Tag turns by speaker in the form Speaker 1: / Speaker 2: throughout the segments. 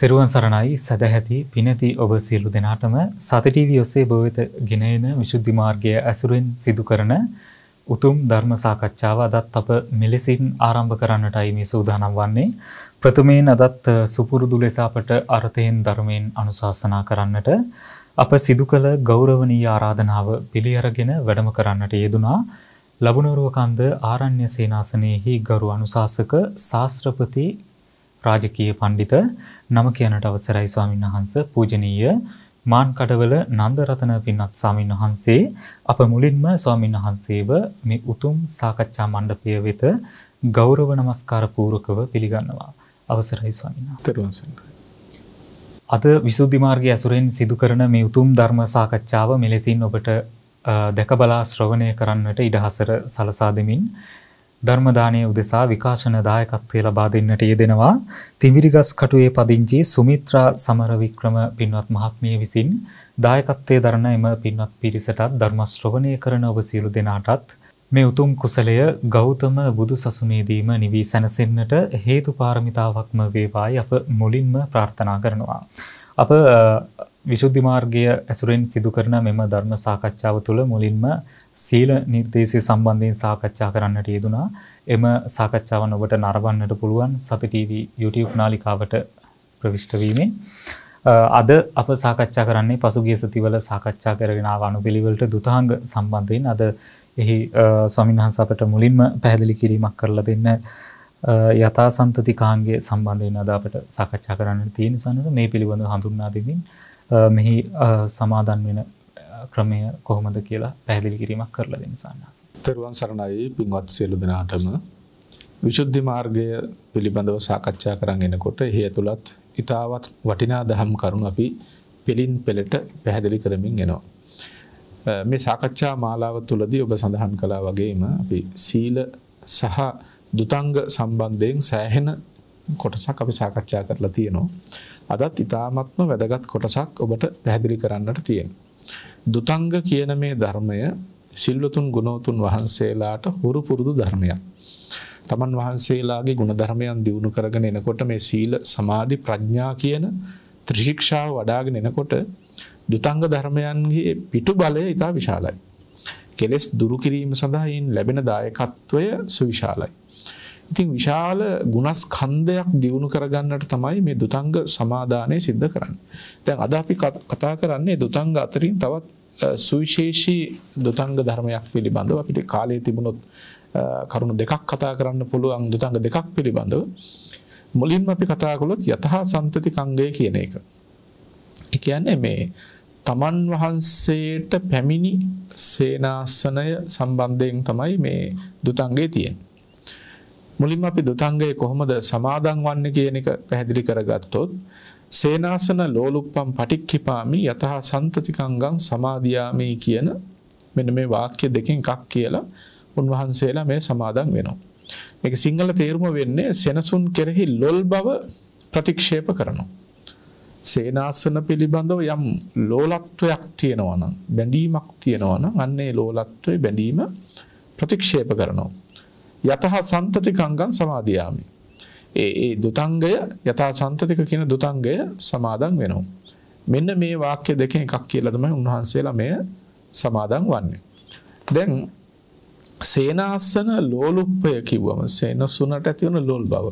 Speaker 1: තෙරුවන් සරණයි සදැහැති පිනති ඔබ සියලු දෙනාටම සති ටීවී ඔස්සේ ඔබ වෙත ගෙනෙන විසුද්ධි මාර්ගය ඇසුරෙන් සිදු කරන උතුම් ධර්ම සාකච්ඡාව අදත් අප මෙලෙසින් ආරම්භ කරන්නටයි මේ සූදානම් වන්නේ. ප්‍රථමයෙන් අදත් සුපුරුදු ලෙස අපට අර්ථයෙන් ධර්මයෙන් අනුශාසනා කරන්නට අප සිදු කළ ගෞරවනීය ආරාධනාව පිළි අරගෙන වැඩම කරන්නට යෙදුනා. ලබුණරුව කන්ද ආරණ්‍ය සේනාසනයේහි ගරු අනුශාසක ශාස්ත්‍රපති රාජකීය පඬිත නම කියනට අවසරයි ස්වාමීන් වහන්සේ පූජනීය මාන්කඩවල නන්දරතන පින්වත් ස්වාමීන් වහන්සේ අප මුලින්ම ස්වාමීන් වහන්සේව මේ උතුම් සාකච්ඡා මණ්ඩපය වෙත ගෞරව නමස්කාර පූර්වකව පිළිගන්නවා. අවසරයි ස්වාමීන් වහන්සේ. අද විසුද්ධි මාර්ගයේ ඇසුරෙන් සිදු කරන මේ උතුම් ධර්ම සාකච්ඡාව මෙලෙසින් ඔබට දැක බලා ශ්‍රවණය කරන්නට ඉඩහසර සලසා දෙමින් ධර්ම දානයේ උදෙසා විකාශන දායකත්වය ලබා දෙන්නට යෙදෙනවා. තිමිරිගස් කටුවේ පදිංචි සුමිත්‍රා සමරවික්‍රම පින්වත් මහත්මිය විසින් දායකත්වයේ දරන එම පින්වත් පිරිසටත් ධර්ම ශ්‍රවණය කරන ඔබ සියලු දෙනාටත් මේ උතුම් කුසලය ගෞතම බුදු සසුනේදීම නිවී සැනසෙන්නට හේතු පාරමිතාවක්ම වේවායි අප මුලින්ම ප්‍රාර්ථනා කරනවා. අප විසුද්ධි මාර්ගය ඇසුරෙන් සිදු කරන මෙම ධර්ම සාකච්ඡාව තුළ මුලින්ම සීල නිර්දේශය සම්බන්ධයෙන් සාකච්ඡා කරන්නට යෙදුනා. එම සාකච්ඡාවන් ඔබට නරඹන්නට පුළුවන් සති ටීවී YouTube නාලිකාවට ප්‍රවිෂ්ඨ වීමෙන්. අද අප සාකච්ඡා කරන්නේ පසුගිය සතිවල සාකච්ඡා කරගෙන ආව අනුපිළිවෙලට දුතාංග සම්බන්ධයෙන් අද එහි ස්වාමීන් වහන්සේ අපට මුලින්ම පැහැදිලි කිරීමක් කරලා දෙන්න යථාසන්තතිකාංගය සම්බන්ධයෙන් අද අපට සාකච්ඡා කරන්නට තියෙන නිසා මේ පිළිබඳව හඳුන්වා දෙමින් මෙහි සමාදන් වෙන ක්‍රමය කොහොමද කියලා පැහැදිලි කිරීමක් කරලා දෙන්න සාන්නස.
Speaker 2: තෙරුවන් සරණයි පින්වත් සියලු දෙනාටම විසුද්ධි මාර්ගය පිළිබඳව සාකච්ඡා කරන් එනකොට එහි ඇතුළත් ඊටවත් වටිනා දහම් කරුණු අපි පිළින් පෙළට පැහැදිලි කරමින් එනවා. මේ සාකච්ඡා මාලාව තුළදී ඔබ සඳහන් කළා වගේම අපි සීල සහ දුතංග සම්බන්ධයෙන් සෑහෙන කොටසක් අපි සාකච්ඡා කරලා තියෙනවා. අදත් ඊටාත්ම වැදගත් කොටසක් ඔබට පැහැදිලි කරන්නට තියෙනවා. දුතංග කියන මේ ධර්මය සිල්වතුන් ගුණවතුන් වහන්සේලාට හුරු පුරුදු ධර්මයක්. තමන් වහන්සේලාගේ ගුණ ධර්මයන් දියුණු කරගෙන එනකොට මේ සීල සමාධි ප්‍රඥා කියන ත්‍රිශික්ෂාව වඩාගෙන එනකොට දුතංග ධර්මයන්ගේ පිටු බලය ඉතා විශාලයි. කෙලෙස් දුරු කිරීම සඳහා ලැබෙන දායකත්වය සුවිශාලයි. ඉතින් විශාල ගුණස්කන්ධයක් දියුණු කරගන්නට තමයි මේ දුතංග සමාදානය සිද්ධ කරන්නේ. දැන් අද අපි කතා කරන්නේ දුතංග අතරින් තවත් සුවිශේෂී දුතංග ධර්මයක් පිළිබඳව. අපිට කාලය තිබුණොත් කරුණු දෙකක් කතා කරන්න පුළුවන් දුතංග දෙකක් පිළිබඳව. මුලින්ම අපි කතා කළොත් යතහා සන්තතිකංගය කියන එක. ඒ කියන්නේ මේ තමන් වහන්සේට පැමිණි සේනාසනය සම්බන්ධයෙන් තමයි මේ දුතංගයේ තියෙන්නේ. මුලින්ම අපි දුතංගයේ කොහොමද සමාදන් වන්නේ කියන එක පැහැදිලි කරගත්තොත් සේනාසන ලෝලුප්පම් පටික්ඛිපාමි යතහ සන්තතිකංගං සමාදියාමි කියන මෙන්න මේ වාක්‍ය දෙකෙන් එකක් කියලා උන්වහන්සේලා මේ සමාදන් වෙනවා. මේක සිංහල තේරුම වෙන්නේ සෙනසුන් කෙරෙහි ලොල් බව ප්‍රතික්ෂේප කරනවා. සේනාසන පිළිබඳව යම් ලෝලත්වයක් තියෙනවා නම් බැඳීමක් තියෙනවා නම් අන්න ඒ ලෝලත්වයේ බැඳීම ප්‍රතික්ෂේප කරනවා. යතහ සන්තතිකංගං සමාදියාමි. ඒ දුතංගය යතහ සන්තතික කියන දුතංගය සමාදන් වෙනවා. මෙන්න මේ වාක්‍ය දෙකෙන් එකක් කියලා තමයි උන්වහන්සේලා මෙය සමාදන් වන්නේ. දැන් සේනාසන ලෝලුප්පය කිව්වම සේනසුනට ඇති වෙන ලෝල් බව.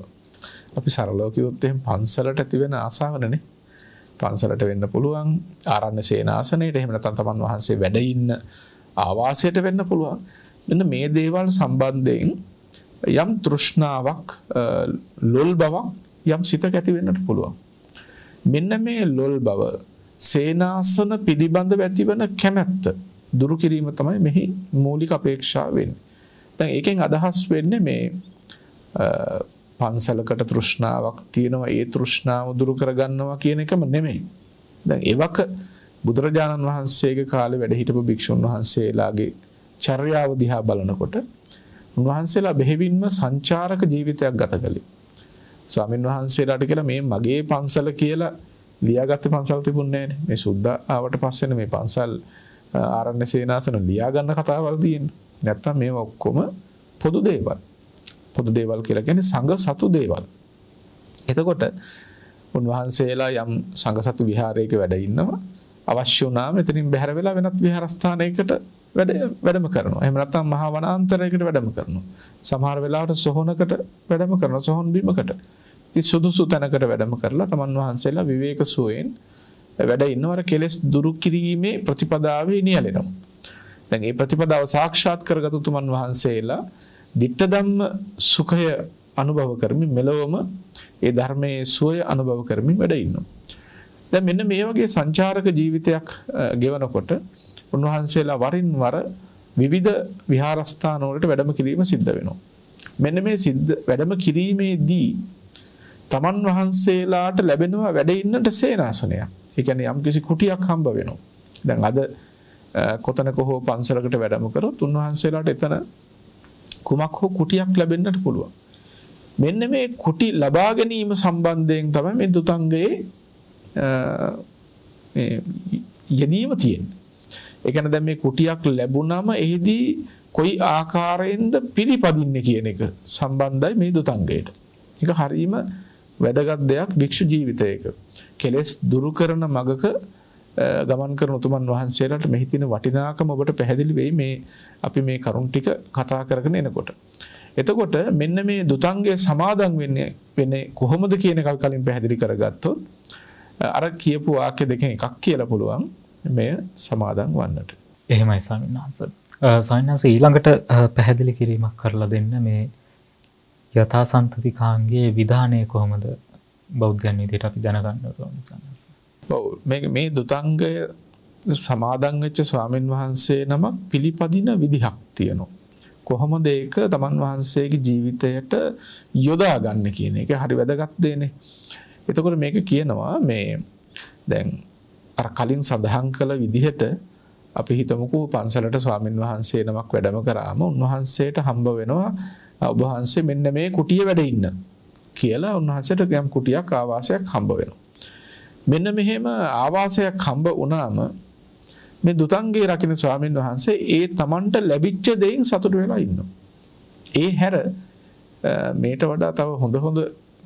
Speaker 2: අපි සරලව කිව්වොත් එහෙනම් පන්සලට ඇති වෙන ආසාවනේ. පන්සලට වෙන්න පුළුවන් ආරණ්‍ය සේනාසනයේට එහෙම නැත්නම් තමන් වහන්සේ වැඩ ඉන්න ආවාසයට වෙන්න පුළුවන්. මෙන්න මේ දේවල් සම්බන්ධයෙන් යම් තෘෂ්ණාවක් ලොල් බවක් යම් සිතක ඇති වෙන්නට පුළුවන්. මෙන්න මේ ලොල් බව සේනාසන පිළිබඳව ඇතිවන කැමැත්ත දුරු කිරීම තමයි මෙහි මූලික අපේක්ෂාව වෙන්නේ. දැන් ඒකෙන් අදහස් වෙන්නේ මේ පන්සලකට තෘෂ්ණාවක් තියෙනවා ඒ තෘෂ්ණාව දුරු කරගන්නවා කියන එකම නෙමෙයි. දැන් එවක බුදුරජාණන් වහන්සේගේ කාලේ වැඩ හිටපු භික්ෂුන් වහන්සේලාගේ චර්යාව දිහා බලනකොට උන්වහන්සේලා බෙහෙවින්ම සංචාරක ජීවිතයක් ගත කළේ. ස්වාමීන් වහන්සේලාට කියලා මේ මගේ පන්සල කියලා ලියාගත්තේ පන්සල් තිබුණේ නැහැ නේ. මේ සුද්ධ ආවට පස්සේ මේ පන්සල් ආරණ්‍ය සේනාසන ලියා ගන්න කතාවල් තියෙන්නේ. නැත්තම් මේවා ඔක්කොම පොදු දේවල්. පොදු දේවල් කියලා කියන්නේ සංඝ සතු දේවල්. එතකොට උන්වහන්සේලා යම් සංඝසතු විහාරයක වැඩ ඉන්නවා. අවශ්‍ය වුණාම එතනින් බැහැර වෙලා වෙනත් විහාරස්ථානයකට වැඩම කරනවා. එහෙම නැත්නම් මහා වනාන්තරයකට වැඩම කරනවා. සමහර වෙලාවට සොහොනකට වැඩම කරනවා. සොහොන් බිමකට. ඉතින් සුදුසු තැනකට වැඩම කරලා තමන් වහන්සේලා විවේක සුවයෙන් වැඩ ඉන්නවර කෙලෙස් දුරු කිරීමේ ප්‍රතිපදාවේ නියැලෙනවා. දැන් මේ ප්‍රතිපදාව සාක්ෂාත් කරගත් තුමන් වහන්සේලා ditta ධම්ම සුඛය අනුභව කරමින් මෙලොවම ඒ ධර්මයේ සුවය අනුභව කරමින් වැඩ ඉන්නවා. දැන් මෙන්න මේ වගේ සංචාරක ජීවිතයක් ගෙවනකොට උන්වහන්සේලා වරින් වර විවිධ විහාරස්ථාන වලට වැඩම කිරීම සිද්ධ වෙනවා. මෙන්න මේ වැඩම කිරීමේදී තමන් වහන්සේලාට ලැබෙනවා වැඩ ඉන්නට සේනාසනයක්. ඒ කියන්නේ යම්කිසි කුටියක් හම්බ වෙනවා. දැන් අද කොතනක හෝ පන්සලකට වැඩම කරොත් උන්වහන්සේලාට එතන කුමක් හෝ කුටියක් ලැබෙන්නට පුළුවන්. මෙන්න මේ කුටි ලබා ගැනීම සම්බන්ධයෙන් තමයි මේ දුතංගයේ යෙදීම තියෙන්නේ. ඒ කියන්නේ දැන් මේ කුටියක් ලැබුණම එහිදී කොයි ආකාරයෙන්ද පිළිපදින්නේ කියන එක සම්බන්ධයි මේ දුතංගයට. ඒක හරීම වැදගත් දෙයක් භික්ෂු ජීවිතයක. කෙලෙස් දුරු කරන මගක ගමන් කරන උතුමන් වහන්සේලාට මෙහි තියෙන වටිනාකම ඔබට පැහැදිලි වෙයි මේ අපි මේ කරුණ ටික කතා කරගෙන එනකොට. එතකොට මෙන්න මේ දුතංගයේ සමාදන් වෙන්නේ කොහොමද කියන එක කලින් පැහැදිලි කරගත්තොත් අර කියපු වාක්‍ය දෙකෙන් එකක් කියලා පුළුවන් මේ සමාදන් වන්නට.
Speaker 1: එහෙමයි ස්වාමීන් වහන්සේ. ස්වාමීන් වහන්සේ ඊළඟට පැහැදිලි කිරීමක් කරලා දෙන්න මේ යථාසන්තතිකාංගයේ විධානය කොහොමද බෞද්ධයන් විදිහට අපි දැනගන්න ඕනේ ස්වාමීන් වහන්සේ.
Speaker 2: ඔව් මේ දුතංගය සමාදන් වෙච්ච ස්වාමින් වහන්සේ නමක් පිළිපදින විදිහක් තියෙනවා. කොහොමද ඒක තමන් වහන්සේගේ ජීවිතයට යොදා ගන්න කියන එක හරි වැදගත් දෙන්නේ. එතකොට මේක කියනවා මේ දැන් අර කලින් සඳහන් කළ විදිහට අපි හිතමුකෝ පන්සලට ස්වාමින් වහන්සේ නමක් වැඩම කරාම උන්වහන්සේට හම්බ වෙනවා ඔබ වහන්සේ මෙන්න මේ කුටිය වැඩ ඉන්න කියලා උන්වහන්සේට යම් කුටියක් ආවාසයක් හම්බ වෙනවා. මෙන්න මෙහෙම ආවාසයක් හම්බ වුණාම මේ දුතංගයේ රකින්න ස්වාමින් වහන්සේ ඒ තමන්ට ලැබිච්ච දෙයින් සතුටු වෙලා ඉන්නවා. ඒ හැර මේට වඩා තව හොඳ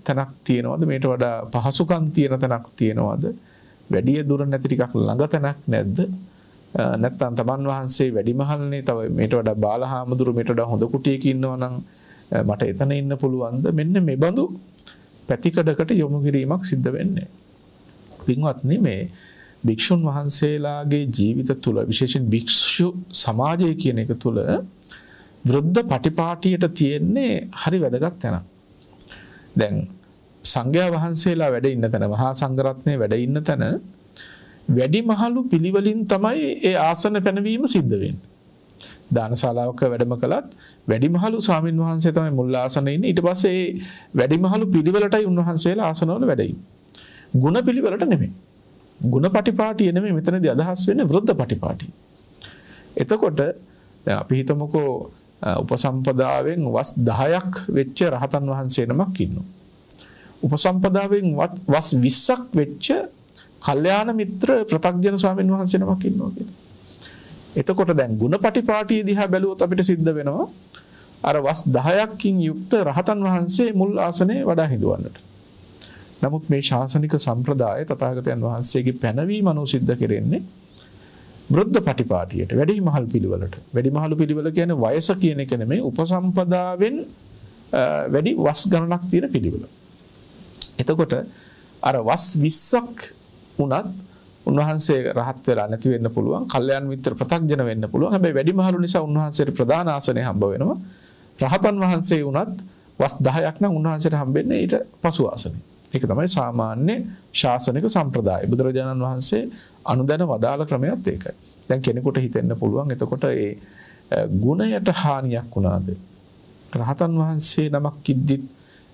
Speaker 2: තැනක් තියෙනවද? මේට වඩා පහසුකම් තියෙන තැනක් තියෙනවද? වැඩි දුර නැති ටිකක් ළඟ තැනක් නැද්ද? නැත්නම් තමන් වහන්සේ වැඩිමහල්නේ තව මේට වඩා බාලහාමුදුරු මේට වඩා හොඳ කුටියක ඉන්නවා නම් මට එතන ඉන්න පුළුවන්ද? මෙන්න මේ බඳු පැතිකඩකට යොමු කිරීමක් සිද්ධ වෙන්නේ. පින්වත්නි මේ භික්ෂුන් වහන්සේලාගේ ජීවිත තුළ විශේෂයෙන් භික්ෂු සමාජය කියන එක තුළ වෘද්ධ පටිපාටියට තියෙන්නේ හරි වැදගත් තැනක්. දැන් සංඝයා වහන්සේලා වැඩ ඉන්න තැන මහා සංඝරත්නය වැඩ ඉන්න තැන වැඩිමහලු පිළිවෙලින් තමයි ඒ ආසන පැනවීම සිද්ධ වෙන්නේ. දානශාලාවක වැඩම කළත් වැඩිමහලු ස්වාමින් වහන්සේ තමයි මුල් ආසනේ ඉන්නේ. ඊට පස්සේ ඒ වැඩිමහලු පිළිවෙලටයි උන්වහන්සේලා ආසනවල වැඩ ඉන්නේ. ගුණ පිළිවෙලට නෙමෙයි. ගුණ පටිපාටිය නෙමෙයි මෙතනදී අදහස් වෙන්නේ වෘද්ධ පටිපාටිය. එතකොට දැන් අපි හිතමුකෝ උපසම්පදාවෙන් වස් 10ක් වෙච්ච රහතන් වහන්සේ නමක් ඉන්නවා. උපසම්පදාවෙන් වස් 20ක් වෙච්ච කල්යාණ මිත්‍ර ප්‍රතග්ජන ස්වාමීන් වහන්සේ නමක් ඉන්නවා කියලා. එතකොට දැන් ගුණ පටිපාටිය දිහා බැලුවොත් අපිට සිද්ධ වෙනවා අර වස් 10ක්කින් යුක්ත රහතන් වහන්සේ මුල් ආසනේ වඩා හිඳවන්නට. නමුත් මේ ශාසනික සම්ප්‍රදාය තථාගතයන් වහන්සේගේ පැනවීම අනුව සිද්ධ කෙරෙන්නේ වෘද්ධ පටිපාටියට වැඩිමහල් පිළිවෙලට. වැඩිමහල් පිළිවෙල කියන්නේ වයස කියන එක නෙමෙයි උපසම්පදාවෙන් වැඩි වස් ගණනක් තියෙන පිළිවෙල. එතකොට අර වස් 20ක් උනත් උන්වහන්සේ රහත් වෙලා නැති වෙන්න පුළුවන්. කල්යාණ මිත්‍ර ප්‍රතග්ජන වෙන්න පුළුවන්. හැබැයි වැඩිමහලු නිසා උන්වහන්සේට ප්‍රධාන ආසනය හම්බ වෙනවා. රහතන් වහන්සේ උනත් වස් 10ක් නම් උන්වහන්සේට හම්බෙන්නේ ඊට පසු ආසනෙ. ඒක තමයි සාමාන්‍ය ශාසනික සම්ප්‍රදාය. බුදුරජාණන් වහන්සේ අනුදැන වදාළ ක්‍රමයක් ඒකයි. දැන් කෙනෙකුට හිතෙන්න පුළුවන් එතකොට ඒ ගුණයට හානියක් වුණාද? රහතන් වහන්සේ නමක් ඉද්දිත්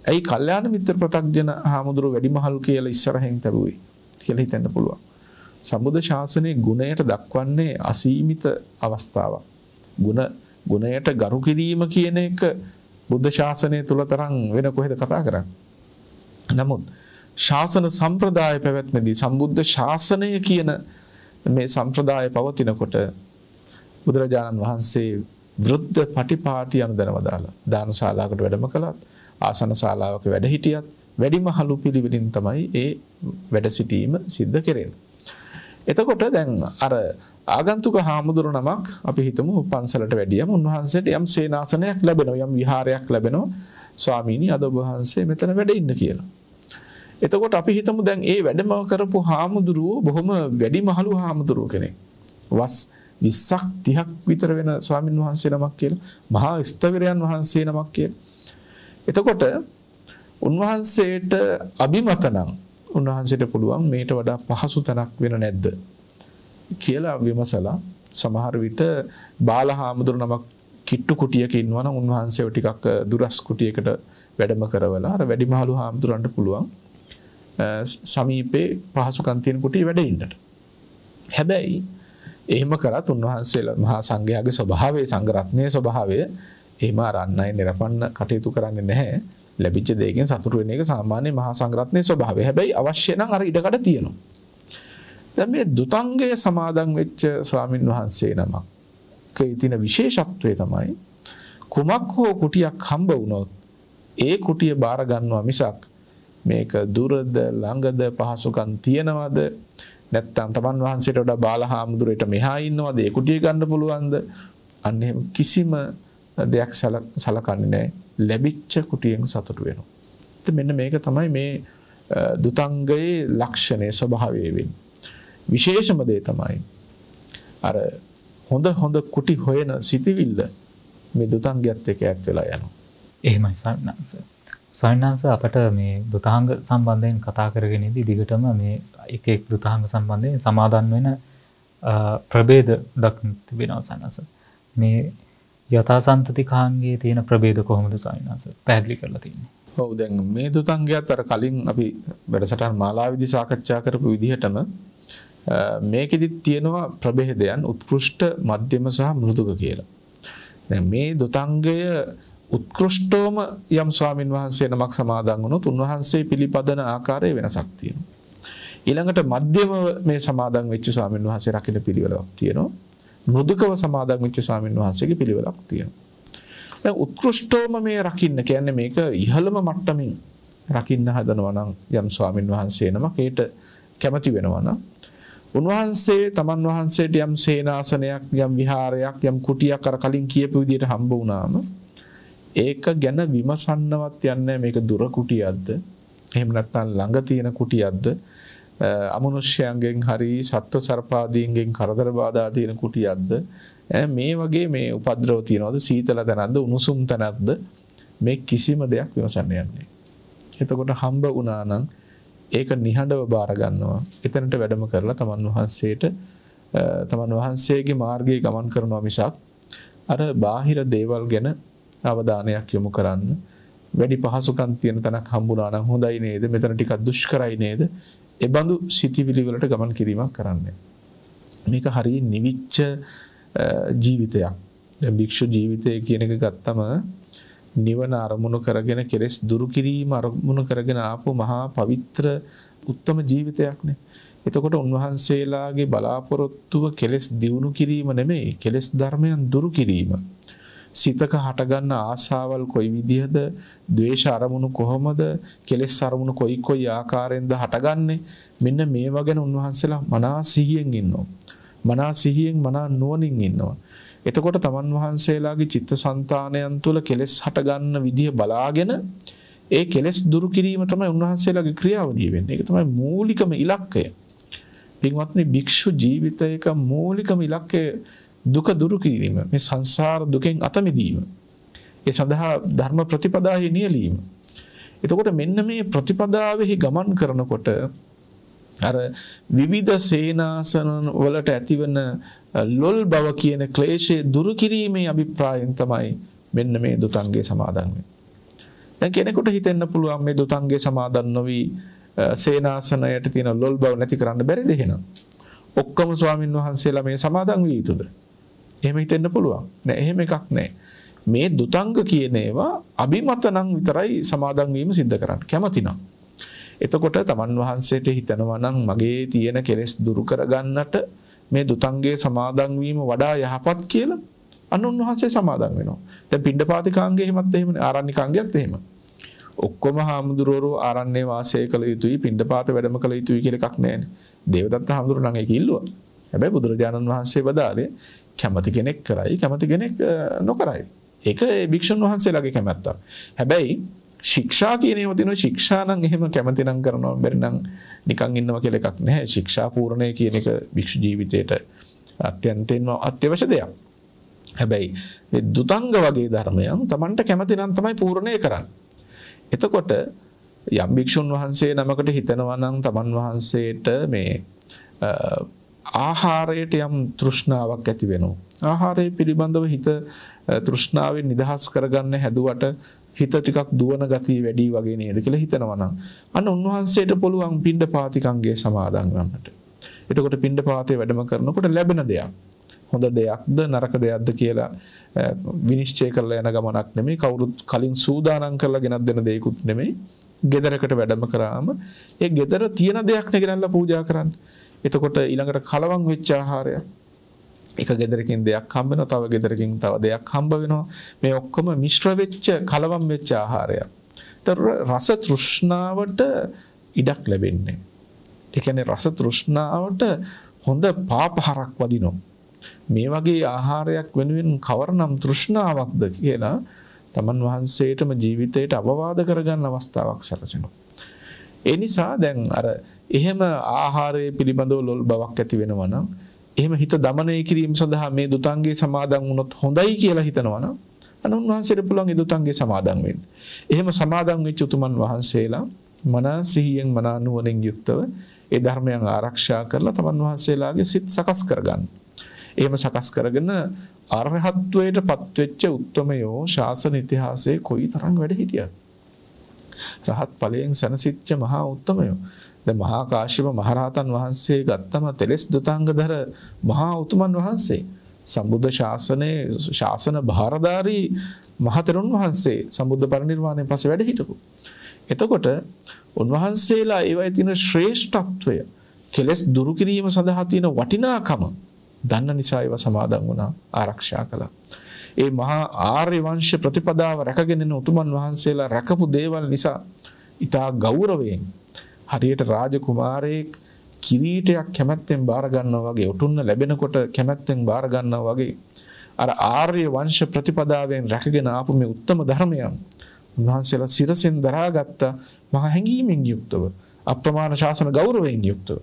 Speaker 2: ඇයි කල්යාණ මිත්‍ර ප්‍රතග්ජන හාමුදුරුවෝ වැඩිමහල් කියලා ඉස්සරහින් තරුවේ කියලා හිතෙන්න පුළුවන්. සම්බුද්ධ ශාසනයේ ගුණයට දක්වන්නේ අසීමිත අවස්ථාවක්. ගුණයට ගරු කිරීම කියන එක බුද්ධ ශාසනය තුල තරම් වෙන කොහෙද කතා කරන්නේ? නමුත් ශාසන සම්ප්‍රදාය පැවැත්මේදී සම්බුද්ධ ශාසනය කියන මේ සම්ප්‍රදාය පවතිනකොට බුදුරජාණන් වහන්සේ වෘද්ධ පටිපාටි අනුදැන වදාලා දානශාලාවකට වැඩම කළත් ආසන ශාලාවක වැඩ හිටියත් වැඩිමහලු පිළිවෙලින් තමයි ඒ වැඩ සිටීම සිද්ධ කෙරෙන්නේ. එතකොට දැන් අර ආගන්තුක හාමුදුරු නමක් අපි හිතමු පන්සලට වැඩියම උන්වහන්සේට යම් සේනාසනයක් ලැබෙනවා, යම් විහාරයක් ලැබෙනවා. ස්වාමීනි අද ඔබ වහන්සේ මෙතන වැඩ ඉන්න කියලා. එතකොට අපි හිතමු දැන් ඒ වැඩම කරපු හාමුදුරුවෝ බොහොම වැඩිමහලු හාමුදුරුවෝ කෙනෙක්. වස් 20ක් 30ක් විතර වෙන ස්වාමින් වහන්සේ නමක් කියලා. මහා ස්ථවිරයන් වහන්සේ නමක් කියලා. එතකොට උන්වහන්සේට අභිමතනම් උන්වහන්සේට පුළුවන් මේට වඩා පහසු තැනක් වෙන නැද්ද කියලා විමසලා සමහර විට බාලහාමුදුරු නමක් කිට්ටු කුටියක ඉන්නවා නම් උන්වහන්සේව ටිකක් දුරස් කුටියකට වැඩම කරවලා අර වැඩිමහලු හාමුදුරන්ට පුළුවන් සමීපේ පහසුකම් තියෙන කුටියේ වැඩ ඉන්නට. හැබැයි එහෙම කරත් උන්වහන්සේලා මහා සංඝයාගේ ස්වභාවය, සංඝ රත්නයේ ස්වභාවය එහෙම අරන්නයි නිරපන්න කටයුතු කරන්නේ නැහැ. ලැබිච්ච දෙයකින් සතුටු වෙන එක සාමාන්‍ය මහා සංඝරත්නයේ ස්වභාවය. හැබැයි අවශ්‍ය නම් අර ඉඩකඩ තියෙනවා. දැන් මේ දුතංගය සමාදන් වෙච්ච ස්වාමින් වහන්සේ නමක් තියෙන විශේෂත්වය තමයි කුමක් හෝ කුටියක් හම්බ වුණොත් ඒ කුටිය බාර ගන්නවා මිසක් මේක දුරද ළඟද පහසුකම් තියනවද නැත්නම් තමන් වහන්සේට වඩා බාලහාමුදුරේට මෙහා ඉන්නවද ඒ කුටිය ගන්න පුළුවන්ද අන්න එහෙම කිසිම දෙයක් සලකන්නේ නැහැ. ලැබිච්ච කුටියෙන් සතුටු වෙනවා. ඉතින් මෙන්න මේක තමයි මේ දුතංගයේ ලක්ෂණය ස්වභාවය වෙන්නේ. විශේෂම දේ තමයි අර හොඳ කුටි හොයන සිටිවිල්ල මේ දුතංගයත් එක්ක ඈත් වෙලා යනවා.
Speaker 1: එහෙමයි සායනංශ අපට මේ දුතාංග සම්බන්ධයෙන් කතා කරගෙන ඉඳි දිගටම මේ එක දුතාංග සම්බන්ධයෙන් සමාදන් වෙන ප්‍රභේද දක්න තිබෙනවා සායනංශ. මේ යථාසන්තතිකාංගයේ තියෙන ප්‍රභේද කොහොමද සායනංශ පැහැදිලි කරලා තියෙන්නේ?
Speaker 2: ඔව් දැන් මේ දුතංගයත් අර කලින් අපි වැඩසටහන් මාලාවේදී සාකච්ඡා කරපු විදිහටම මේකෙදි තියෙනවා ප්‍රභේදයන් උත්කෘෂ්ඨ මධ්‍යම සහ මෘදුක කියලා. දැන් මේ දුතංගය උත්කෘෂ්ඨවම යම් ස්වාමින් වහන්සේ නමක් සමාදන් වුණොත් උන්වහන්සේ පිළිපදන ආකාරයේ වෙනසක් තියෙනවා. ඊළඟට මධ්‍යම මේ සමාදන් වෙච්ච ස්වාමින් වහන්සේ රකින්න පිළිවෙලක් තියෙනවා. මෘදුකව සමාදන් වෙච්ච ස්වාමින් වහන්සේගේ පිළිවෙලක් තියෙනවා. දැන් උත්කෘෂ්ඨවම මේ රකින්න කියන්නේ මේක ඉහළම මට්ටමින් රකින්න හදනවා නම් යම් ස්වාමින් වහන්සේ නමක් ඒට කැමති වෙනවා නම් උන්වහන්සේ තමන් වහන්සේට යම් සේනාසනයක් යම් විහාරයක් යම් කුටියක් අර කලින් කියපු විදිහට හම්බ වුණාම ඒක ගැන විමසන්නවත් යන්නේ මේක දුර කුටියක්ද එහෙම නැත්නම් ළඟ තියෙන කුටියක්ද අමනුෂ්‍යයන්ගෙන් හරි සත්ව සර්පාදීන්ගෙන් කරදර බාධා තියෙන කුටියක්ද මේ වගේ මේ උපද්‍රව තියනවාද සීතල තැනක්ද උණුසුම් තැනක්ද මේ කිසිම දෙයක් විමසන්න යන්නේ. එතකොට හම්බ වුණා නම් ඒක නිහඬව බාර ගන්නවා. එතනට වැඩම කරලා තමන් වහන්සේගේ මාර්ගයේ ගමන් කරනවා මිසක් අර බාහිර දේවල් ගැන අවධානයක් යොමු කරන්න වැඩි පහසුකම් තියෙන තැනක් හම්බුණා නම් හොඳයි නේද? මෙතන ටිකක් දුෂ්කරයි නේද? ඒ බඳු සිටිවිලි වලට ගමන් කිරීමක් කරන්නේ. මේක හරිය නිවිච්ච ජීවිතයක්. දැන් භික්ෂු ජීවිතය කියන එක ගත්තම නිවන අරමුණු කරගෙන කෙලෙස් දුරු කිරීම අරමුණු කරගෙන ආපු මහා පවිත්‍ර උත්තම ජීවිතයක්නේ. එතකොට උන්වහන්සේලාගේ බලාපොරොත්තුව කෙලෙස් දියුණු කිරීම නෙමෙයි, කෙලෙස් ධර්මයන් දුරු කිරීම. සිතක හටගන්න ආශාවල් කොයි විදිහද, ද්වේෂ අරමුණු කොහොමද, කෙලෙස් අරමුණු කොයි ආකාරයෙන්ද හටගන්නේ, මෙන්න මේවා ගැන උන්වහන්සේලා මනා සිහියෙන් ඉන්නවා. මනා සිහියෙන් මනා නුවණින් ඉන්නවා. එතකොට තමන් වහන්සේලාගේ චිත්තසංතානයන් තුළ කෙලෙස් හටගන්න විදිහ බලාගෙන ඒ කෙලෙස් දුරු කිරීම තමයි උන්වහන්සේලාගේ ක්‍රියාවලිය වෙන්නේ. ඒක තමයි මූලිකම ඉලක්කය. පින්වත්නි, භික්ෂු ජීවිතයක මූලිකම ඉලක්කය දුක දුරු කිරීම, මේ සංසාර දුකෙන් අත මිදීම. ඒ සඳහා ධර්ම ප්‍රතිපදාවේ නියැලීම. එතකොට මෙන්න මේ ප්‍රතිපදාවෙහි ගමන් කරනකොට අර විවිධ සේනාසන වලට ඇතිවන ලොල් බව කියන ක්ලේශය දුරු කිරීමේ අභිප්‍රායෙන් තමයි මෙන්න මේ දුතංගයේ සමාදන් වෙන්නේ. දැන් කෙනෙකුට හිතෙන්න පුළුවන් මේ දුතංගයේ සමාදන් නොවි සේනාසනයට තියෙන ලොල් බව නැති කරන්න බැරිද එහෙනම්? ඔක්කොම ස්වාමින් වහන්සේලා මේ සමාදන් විය යුතුද? එහෙම හිතෙන්න පුළුවන්. නෑ, එහෙම එකක් නෑ. මේ දුතංග කියන ඒවා අභිමතනම් විතරයි සමාදන් වීම සිද්ධ කරන්නේ. කැමතිනම්. එතකොට තමන් වහන්සේට හිතනවා නම් මගේ තියෙන කෙලෙස් දුරු කරගන්නට මේ දුතංගයේ සමාදන් වීම වඩා යහපත් කියලා අන්න උන්වහන්සේ සමාදන් වෙනවා. දැන් පිණ්ඩපාතිකාංගයේ එහෙමත් එහෙමනේ, ආරණ්‍යකාංගයත් එහෙම. ඔක්කොම හාමුදුරුවෝ ආරණ්‍ය වාසය කළ යුතුයි පිණ්ඩපාත වැඩම කළ යුතුයි කියලා එකක් නැහැනේ. දේවදත්ත හාමුදුරුවෝ නම් ඒක ඉල්ලුවා. හැබැයි බුදුරජාණන් වහන්සේ වදාළේ කැමති කෙනෙක් කරයි කැමති කෙනෙක් නොකරයි. ඒක ඒ භික්ෂුන් වහන්සේලාගේ කැමැත්තක්. හැබැයි ශික්ෂා කියන ඒවා තියෙනවා. ශික්ෂා නම් එහෙම කැමති නම් කරනවා බැරි නම් නිකන් ඉන්නවා කියලා එකක් නැහැ. ශික්ෂා පූර්ණය කියන එක භික්ෂු ජීවිතේට අත්‍යන්තයෙන්ම අත්‍යවශ්‍ය දෙයක්. හැබැයි මේ දුතංග වගේ ධර්මයන් Tamanට කැමති නම් තමයි පූර්ණය කරන්නේ. එතකොට යම් භික්ෂුන් වහන්සේ නමකට හිතනවා නම් Taman වහන්සේට මේ ආහාරයට යම් තෘෂ්ණාවක් ඇති වෙනවා. ආහාරය පිළිබඳව හිත තෘෂ්ණාවෙන් නිදහස් කරගන්න හැදුවට හිත ටිකක් දුවන ගතිය වැඩි වගේ නේද කියලා හිතනවා නම් අන්න උන්වහන්සේට පුළුවන් පිණ්ඩපාතිකංගේ සමාදන් වන්නට. එතකොට පිණ්ඩපාතේ වැඩම කරනකොට ලැබෙන දෙයක් හොඳ දෙයක්ද නරක දෙයක්ද කියලා විනිශ්චය කරලා යන ගමනක් නෙමෙයි. කවුරුත් කලින් සූදානම් කරලා ගෙනත් දෙන දෙයක්ුත් නෙමෙයි. ගෙදරකට වැඩම කරාම ඒ ගෙදර තියෙන දෙයක් නේ ගෙනල්ලා පූජා කරන්නේ. එතකොට ඊළඟට කලවම් වෙච්ච ආහාරය එක ගෙදරකින් දෙයක් හම්බ වෙනවා තව ගෙදරකින් තව දෙයක් හම්බ වෙනවා. මේ ඔක්කොම මිශ්‍ර වෙච්ච කලවම් වෙච්ච ආහාරය. ඒතර රස තෘෂ්ණාවට ඉඩක් ලැබෙන්නේ. ඒ කියන්නේ රස තෘෂ්ණාවට හොඳ පාපහරක් වදිනවා. මේ වගේ ආහාරයක් වෙනුවෙන් කවරනම් තෘෂ්ණාවක්ද කියලා තමන් වහන්සේටම ජීවිතයට අවවාද කරගන්න අවස්ථාවක් සැලසෙනවා. ඒ නිසා දැන් අර එහෙම ආහාරයේ පිළිබඳව ලොල් බවක් ඇති වෙනවා නම් එහෙම හිත දමනය කිරීම සඳහා මේ දුතංගේ සමාදන් වුණොත් හොඳයි කියලා හිතනවා නම් අන්න උන්වහන්සේට පුළුවන් ඒ දුතංගේ සමාදන් වෙන්න. එහෙම සමාදන් වෙච්ච උතුමන් වහන්සේලා මනා සිහියෙන් මනා නුවණින් යුක්තව ඒ ධර්මයන් ආරක්ෂා කරලා තමන් වහන්සේලාගේ සිත් සකස් කරගන්න. එහෙම සකස් කරගෙන අරහත්වයට පත්වෙච්ච උත්තමයෝ ශාසන ඉතිහාසයේ කොයිතරම් වැඩ හිටියද? රහත් ඵලයෙන් සනසිච්ච මහා උත්තමයෝ. දැන් මහා කාශ්‍යප මහරහතන් වහන්සේ ගත්තම තෙලස් දුතාංගධර මහා උතුමන් වහන්සේ සම්බුද්ධ ශාසනයේ ශාසන භාරධාරී මහතෙරුන් වහන්සේ සම්බුද්ධ පරිනිර්වාණයෙන් පස්සේ වැඩ හිටපු. එතකොට උන්වහන්සේලා ඒවයි තියෙන ශ්‍රේෂ්ඨත්වය කෙලස් දුරු කිරීම සඳහා තියෙන වටිනාකම දන්න නිසා ඒවා සමාදන් වුණා ආරක්ෂා කළා. ඒ මහා ආර්ය වංශ ප්‍රතිපදාව රැකගෙන යන උතුමන් වහන්සේලා රැකපු දේවල් නිසා ඊටා ගෞරවයෙන් හරියට රාජකුමාරයෙක් කිරීටයක් කැමැත්තෙන් බාර ගන්නවා වගේ උතුන්න ලැබෙනකොට කැමැත්තෙන් බාර ගන්නවා වගේ අර ආර්ය වංශ ප්‍රතිපදාවෙන් රැකගෙන ආපු මේ උත්තම ධර්මයන් උන්වහන්සේලා සිරසෙන් දරාගත්ත මහා හැඟීමෙන් යුක්තව අප්‍රමාණ ශාසන ගෞරවයෙන් යුක්තව.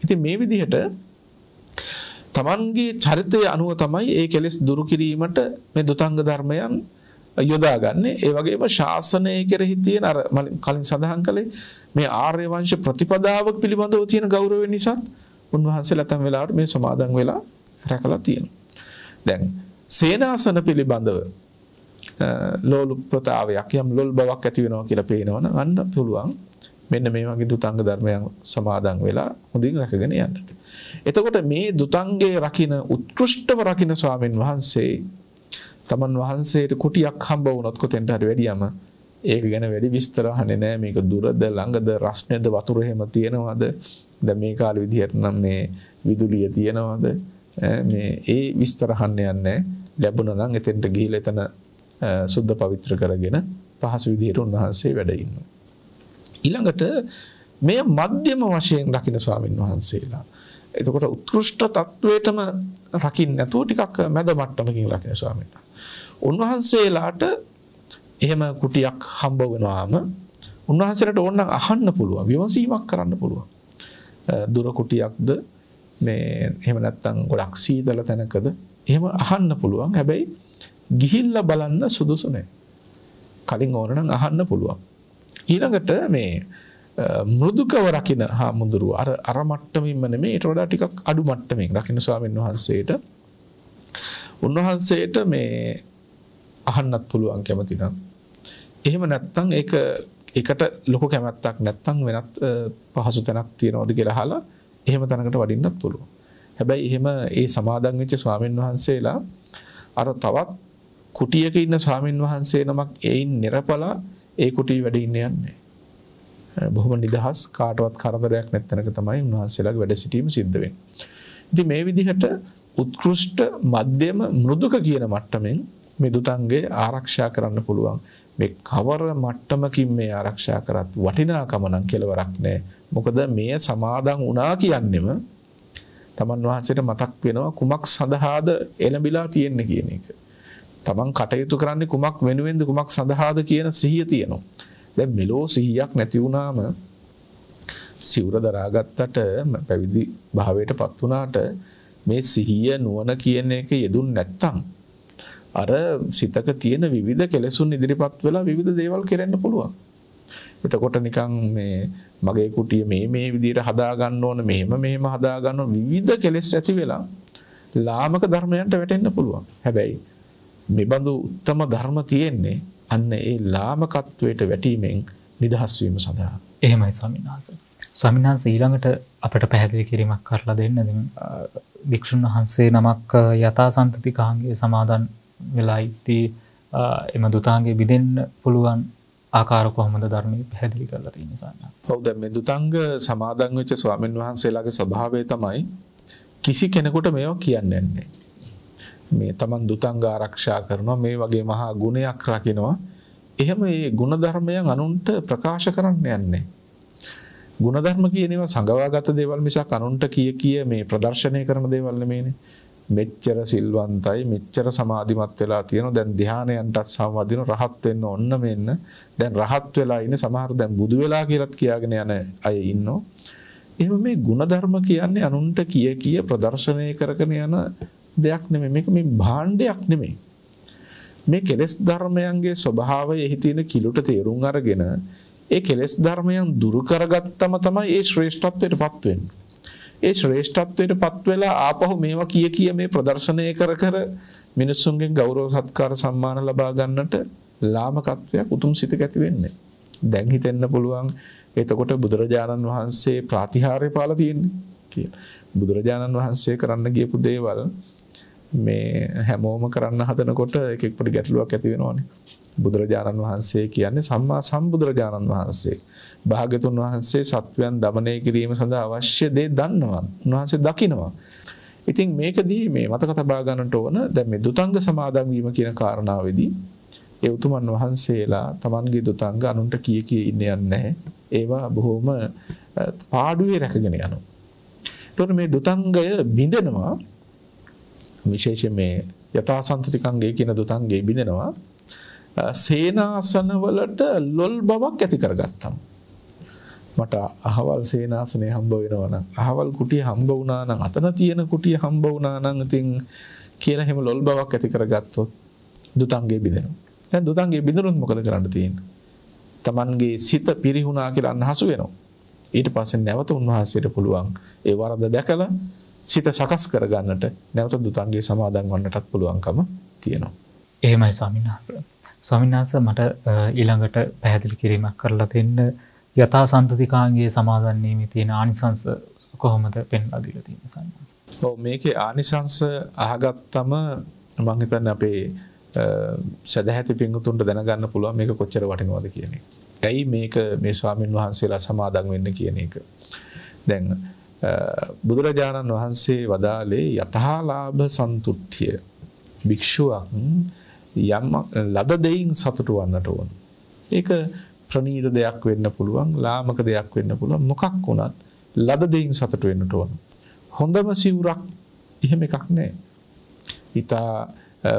Speaker 2: ඉතින් මේ විදිහට තමන්ගේ චරිතය අනුව තමයි ඒ කෙලෙස් දුරු කිරීමට මේ දුතංග ධර්මයන් යොදාගන්නේ. ඒ වගේම ශාසනය කෙරෙහි තියෙන අර කලින් සඳහන් කළේ මේ ආර්ය වංශ ප්‍රතිපදාව පිළිබඳව තියෙන ගෞරවය නිසා උන්වහන්සේලා තම වෙලාවට මේ සමාදන් වෙලා රැකලා තියෙනවා. දැන් සේනාසන පිළිබඳව ලෝලුප්‍රතාවයක් යම් ලොල් බවක් ඇති වෙනවා කියලා පේනවනම් අන්න පුළුවන් මෙන්න මේ වගේ දුතංග ධර්මයන් සමාදන් වෙලා හොඳින් රැකගෙන යන්නට. එතකොට මේ දුතංගේ රකින්න උත්කෘෂ්ඨව රකින්න ස්වාමීන් වහන්සේ තමන් වහන්සේට කුටියක් හම්බ වුණොත් කොතෙන්ට හරි වැඩියම ඒක ගැන වැඩි විස්තර අහන්නේ නැහැ. මේක දුරද ළඟද රස්නේද වතුර එහෙම තියෙනවද? දැන් මේ කාලේ විදිහට නම් මේ විදුලිය තියෙනවද? මේ ඒ විස්තර අහන්න යන්නේ ලැබුණා නම් එතෙන්ට ගිහිල්ලා එතන සුද්ධ පවිත්‍ර කරගෙන පහසු විදිහට උන්වහන්සේ වැඩ ඉන්නවා. ඊළඟට මේ මධ්‍යම වශයෙන් රකින්න ස්වාමීන් වහන්සේලා එතකොට උත්කෘෂ්ඨ තත්වයටම රකින්න නැතුව ටිකක් මැද මට්ටමකින් රකින්න ස්වාමීන් වහන්සේ. උන්වහන්සේලාට එහෙම කුටියක් හම්බ වෙනවාම උන්වහන්සේලාට ඕන නම් අහන්න පුළුවන් විමසීමක් කරන්න පුළුවන්. දුර කුටියක්ද මේ එහෙම නැත්නම් ගොඩක් සීතල තැනකද එහෙම අහන්න පුළුවන්. හැබැයි ගිහිල්ලා බලන්න සුදුසු නැහැ. කලින් ඕන නම් අහන්න පුළුවන්. ඊළඟට මේ මෘදුකව රකින්න හාමුදුරුව අර මට්ටමින්ම නෙමෙයි ඊට වඩා ටිකක් අඩු මට්ටමින් රකින්න ස්වාමීන් වහන්සේට උන්වහන්සේට මේ අහන්නත් පුළුවන් කැමති නම් එහෙම නැත්නම් ඒකට ලොකු කැමැත්තක් නැත්නම් වෙනත් පහසු තැනක් තියනවද කියලා අහලා එහෙම තැනකට වඩින්නත් පුළුවන්. හැබැයි එහෙම ඒ සමාදන් වෙච්ච ස්වාමීන් වහන්සේලා අර තවත් කුටියක ඉන්න ස්වාමීන් වහන්සේ නමක් එයින් නිරපලා ඒ කුටිය වැඩ ඉන්න යන්නේ. බොහොම නිදහස් කාටවත් කරදරයක් නැත්නක තමයි උන්වහන්සේලාගේ වැඩ සිටීම සිද්ධ වෙන්නේ. ඉතින් මේ විදිහට උත්කෘෂ්ඨ මධ්‍යම මෘදුක කියන මට්ටමින් මේ දුතංගේ ආරක්ෂා කරන්න පුළුවන්. මේ කවර මට්ටමකින් මේ ආරක්ෂා කරත් වටිනාකම නම් කෙලවරක් නැහැ. මොකද මේ සමාදන් වුණා කියන්නෙම තමන් වහන්සේට මතක් වෙනවා කුමක් සඳහාද එළඹිලා තියෙන්නේ කියන එක. තමන් කටයුතු කරන්නේ කුමක් වෙනුවෙන්ද කුමක් සඳහාද කියන සිහිය තියෙනවා. දැන් මෙලෝ සිහියක් නැති වුණාම සිවුර දරාගත්තට පැවිදි භාවයටපත් වුණාට මේ සිහිය නුවණ කියන එක යෙදුන් නැත්තම් අර සිතක තියෙන විවිධ කෙලෙසුන් ඉදිරිපත් වෙලා විවිධ දේවල් කෙරෙන්න පුළුවන්. එතකොට නිකන් මේ මගේ කුටිය මේ විදිහට හදා ගන්න ඕන මෙහෙම හදා ගන්න ඕන විවිධ කෙලෙස් ඇති වෙලා ලාමක ධර්මයන්ට වැටෙන්න පුළුවන්. හැබැයි මෙබඳු උත්තම ධර්ම තියෙන්නේ අන්න ඒ ලාමකත්වයට වැටීමෙන් නිදහස් වීම සඳහා.
Speaker 1: එහෙමයි ස්වාමීන් වහන්සේ. ස්වාමීන් වහන්සේ ඊළඟට අපට පැහැදිලි කිරීමක් කරලා දෙන්න. දැන් භික්ෂුන් වහන්සේ නමක් යථාසන්තතිකාංගයේ සමාදන් වෙලා ඉති එම දුතාංගේ බිඳෙන්න පුළුවන් ආකාර කොහොමද ධර්මයේ පැහැදිලි කරලා තියෙන්නේ ස්වාමීන් වහන්සේ.
Speaker 2: ඔව් දැන් මේ දුතාංග සමාදන් වෙච්ච ස්වාමීන් වහන්සේලාගේ ස්වභාවය තමයි කිසි කෙනෙකුට මේව කියන්නේ නැහැ. මේ තමන් දුතාංග ආරක්ෂා කරනවා මේ වගේ මහා ගුණයක් රකින්නවා. එහෙම මේ ගුණ ධර්මයන් අනුන්ට ප්‍රකාශ කරන්න යන්නේ. ගුණධර්ම කියන ඒවා සංගවාගත දේවල් මිසක් අනුන්ට කිය මේ ප්‍රදර්ශනය කරන දේවල් නෙමෙයිනේ. මෙච්චර සිල්වන්තයි මෙච්චර සමාධිමත් වෙලා තියෙනවා දැන් ධානයන්ටත් සමවදින රහත් වෙන්න ඔන්න මෙන්න දැන් රහත් වෙලා ඉන්නේ සමහර දැන් බුදු වෙලා කියලාත් කියාගෙන යන අය ඉන්නවා. එහෙම මේ ගුණධර්ම කියන්නේ අනුන්ට කිය ප්‍රදර්ශනය කරගෙන යන දෙයක් නෙමෙයි. මේක මේ භාණ්ඩයක් නෙමෙයි. මේ කෙලෙස් ධර්මයන්ගේ ස්වභාවය එහි තියෙන කිලුට තේරුම් අරගෙන ඒ කෙලෙස් ධර්මයන් දුරු කරගත්තම තමයි ඒ ශ්‍රේෂ්ඨත්වයටපත් වෙන්නේ. ඒ ශ්‍රේෂ්ඨත්වයටපත් වෙලා ආපහු මේවා කිය මේ ප්‍රදර්ශනය කර මිනිස්සුන්ගෙන් ගෞරව සත්කාර සම්මාන ලබා ගන්නට ලාමකත්වයක් උතුම් සිතක ඇති වෙන්නේ. දැන් හිතෙන්න පුළුවන් එතකොට බුදුරජාණන් වහන්සේ ප්‍රාතිහාර්ය පාලා තියෙන්නේ කියලා. බුදුරජාණන් වහන්සේ කරන්න ගියපු දේවල් මේ හැමෝම කරන්න හදනකොට එක පොඩි ගැටලුවක් ඇති වෙනවානේ. බුදුරජාණන් වහන්සේ කියන්නේ සම්මා සම්බුදුරජාණන් වහන්සේ. භාග්‍යතුන් වහන්සේ සත්වයන් දමනය කිරීම සඳහා අවශ්‍ය දේ දන්නවා. උන්වහන්සේ දකිනවා. ඉතින් මේකදී මේ මතක තබා ගන්නට ඕන දැන් මේ දුතංග සමාදන් වීම කියන කාරණාවේදී ඒ උතුමන් වහන්සේලා Tamanගේ දුතංග අනුන්ට කිය ඉන්නේ නැහැ. ඒවා බොහොම පාඩුවේ රැකගෙන යනවා. එතකොට මේ දුතංගය බිඳෙනවා විශේෂයෙන් මේ යථාසන්තතිකංගය කියන දුතංගේ බිඳෙනවා සේනාසන වලට ලොල් බවක් ඇති කරගත්තම. මට අහවල් සේනාසනේ හම්බ වෙනවා නම් අහවල් කුටිය හම්බ වුණා නම් අතන තියෙන කුටිය හම්බ වුණා නම් ඉතින් කියලා හැම ලොල් බවක් ඇති කරගත්තොත් දුතංගේ බිඳෙනවා. දැන් දුතංගේ බිඳුනොත් මොකද කරන්න තියෙන්නේ? Tamanගේ සිත පිරිහුණා කියලා අහසු වෙනවා. ඊට පස්සේ නැවත උන්වහන්සේට පුළුවන් ඒ වරද දැකලා සිත සකස් කරගන්නට නැවත දුතංගේ සමාදන් වන්නටත් පුළුවන්කම තියෙනවා.
Speaker 1: එහෙමයි ස්වාමීන් වහන්සේ. ස්වාමීන් වහන්සේ මට ඊළඟට පැහැදිලි කිරීමක් කරලා දෙන්න යථාසන්තතිකාංගයේ සමාදන් වීමේ තියෙන ආනිසංස කොහොමද පෙන්වා දීලා තියෙන්නේ ස්වාමීන් වහන්සේ?
Speaker 2: ඔව් මේකේ ආනිසංස අහගත්තම මම හිතන්නේ අපේ සදැහැති පින්තුන්ට දැනගන්න පුළුවන් මේක කොච්චර වටිනවද කියන එක. ඇයි මේක මේ ස්වාමීන් වහන්සේලා සමාදන් වෙන්න කියන එක. දැන් බුදුරජාණන් වහන්සේ වදාළේ යථාලාභ සන්තුට්ඨිය. භික්ෂුවක් යම් ලද දෙයින් සතුටු වන්නට ඕන. ඒක ප්‍රණීත දෙයක් වෙන්න පුළුවන්, ලාමක දෙයක් වෙන්න පුළුවන්. මොකක් වුණත් ලද දෙයින් සතුටු වෙන්නට ඕන. හොඳම සිවුරක් එහෙම එකක් නැහැ. ඊතා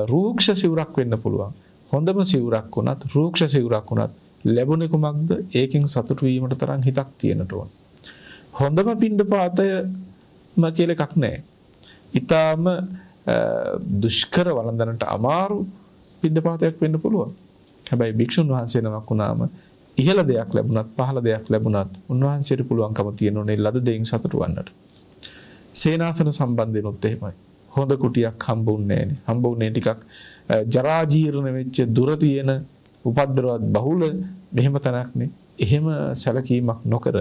Speaker 2: රූක්ෂ සිවුරක් වෙන්න පුළුවන්. හොඳම සිවුරක් වුණත්, රූක්ෂ සිවුරක් වුණත් ලැබුණේ කුමක්ද? ඒකෙන් සතුටු වීමට තරම් හිතක් තියෙන්නට ඕන. හොඳම පිණ්ඩපාතයම කියලා එකක් නැහැ. ඊටාම දුෂ්කර වළඳනට අමාරු පිණ්ඩපාතයක් වෙන්න පුළුවන්. හැබැයි භික්ෂුන් වහන්සේ නමක් වුණාම ඉහළ දෙයක් ලැබුණත් පහළ දෙයක් ලැබුණත් උන්වහන්සේට පුළුවන්කම තියෙනුනේ ලද දෙයින් සතුටු වන්නට. සේනාසන සම්බන්ධෙනොත් එහෙමයි. හොඳ කුටියක් හම්බුන්නේ නැහැ. හම්බුන්නේ ටිකක් ජරා ජීර්ණ වෙච්ච දුර තියෙන උපද්දරවත් බහුල මෙහෙම තැනක්නේ. එහෙම සැලකීමක් නොකර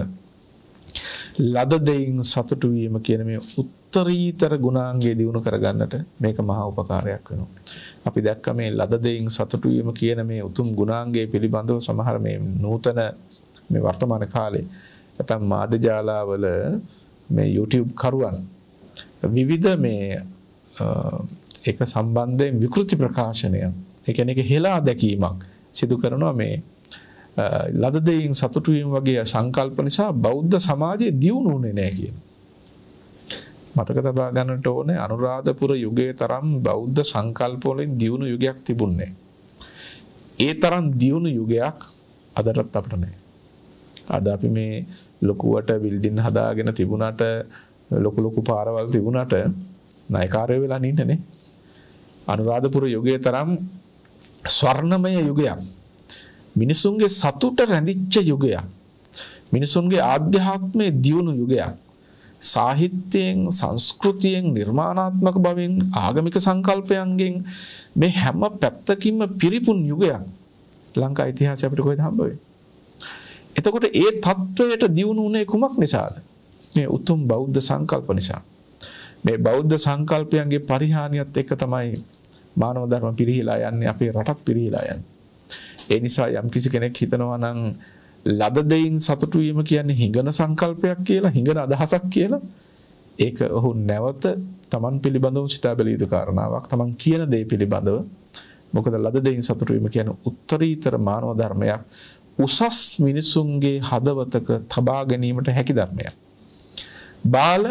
Speaker 2: ලද දෙයින් සතුටු වීම කියන මේ උත්තරීතර ගුණාංගය දිනු කරගන්නට මේක මහා උපකාරයක් වෙනවා. අපි දැක්ක මේ ලද දෙයින් සතුටු වීම කියන මේ උතුම් ගුණාංගය පිළිබඳව සමහර මේ නූතන මේ වර්තමාන කාලේ නැත්නම් මාධ්‍යාලාවල මේ YouTube කරුවන් විවිධ මේ ඒක සම්බන්ධයෙන් විකෘති ප්‍රකාශනයන් ඒ කියන්නේ ඒක හෙලා දැකීමක් සිදු කරනවා මේ ලද දෙයින් සතුටු වීම වගේ සංකල්ප නිසා බෞද්ධ සමාජයේ දියුණු වුණේ නැහැ කියන. මතක තබා ගන්නට ඕනේ අනුරාධපුර යුගයේ තරම් බෞද්ධ සංකල්ප වලින් දියුණු යුගයක් තිබුණේ. ඒ තරම් දියුණු යුගයක් අදටත් අපිට නැහැ. අද අපි මේ ලොකුවට බිල්ඩින් හදාගෙන තිබුණාට ලොකු පාරවල් තිබුණාට නායකාරය වෙලා නින්නේ. අනුරාධපුර යුගයේ තරම් ස්වර්ණමය යුගයක්. මිනිසුන්ගේ සතුට රැඳිච්ච යුගයක්. මිනිසුන්ගේ ආධ්‍යාත්මයේ දියුණු යුගයක්. සාහිත්‍යයෙන්, සංස්කෘතියෙන්, නිර්මාණාත්මක බවෙන්, ආගමික සංකල්පයන්ගෙන් මේ හැම පැත්තකින්ම පිරිපුන් යුගයක්. ලංකා ඉතිහාසය අපිට කොහෙද හම්බ වෙන්නේ? එතකොට ඒ තත්වයට දියුණු වුණේ කුමක් නිසාද? මේ උතුම් බෞද්ධ සංකල්ප නිසා. මේ බෞද්ධ සංකල්පයන්ගේ පරිහානියත් එක්ක තමයි මානව ධර්ම පිරිහිලා යන්නේ, අපේ රටත් පිරිහිලා යන්නේ. ඒ නිසා යම් කිසි කෙනෙක් හිතනවා නම් ලද දෙයින් සතුටු වීම කියන්නේ හිඟන සංකල්පයක් කියලා, හිඟන අදහසක් කියලා, ඒක ඔහු නැවත Taman පිළිබඳව සිතා බැලිය යුතු කාරණාවක්. Taman කියන දේ පිළිබඳව. මොකද ලද දෙයින් සතුටු වීම කියන්නේ උත්තරීතර මානව ධර්මයක්. උසස් මිනිසුන්ගේ හදවතක තබා ගැනීමට හැකි ධර්මයක්. බාල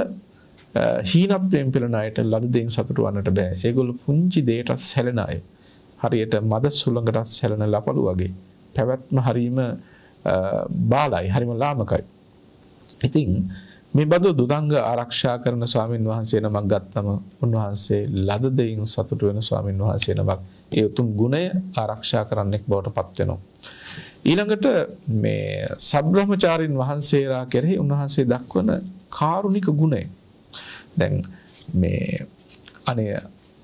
Speaker 2: හීනත්වයෙන් පෙළෙන අයට ලද දෙයින් සතුටු වන්නට බෑ. ඒගොල්ලෝ පුංචි දෙයකට සැලෙන අය. හරියට මද සුළඟට සැලෙන ලපළු වගේ. පැවැත්ම හරීම බාලයි, හරීම ලාමකයි. ඉතින් මේ බඳු දුදංග ආරක්ෂා කරන ස්වාමින් වහන්සේ නමක් ගත්තම උන්වහන්සේ ලද දෙයින් සතුටු වෙන ස්වාමින් වහන්සේ නමක්. ඒ උතුම් ගුණය ආරක්ෂා කරන්නෙක් බවට පත් වෙනවා. ඊළඟට මේ සබ්‍රහ්මචාරින් වහන්සේලා කෙරෙහි උන්වහන්සේ දක්වන කාරුණික ගුණය. දැන් මේ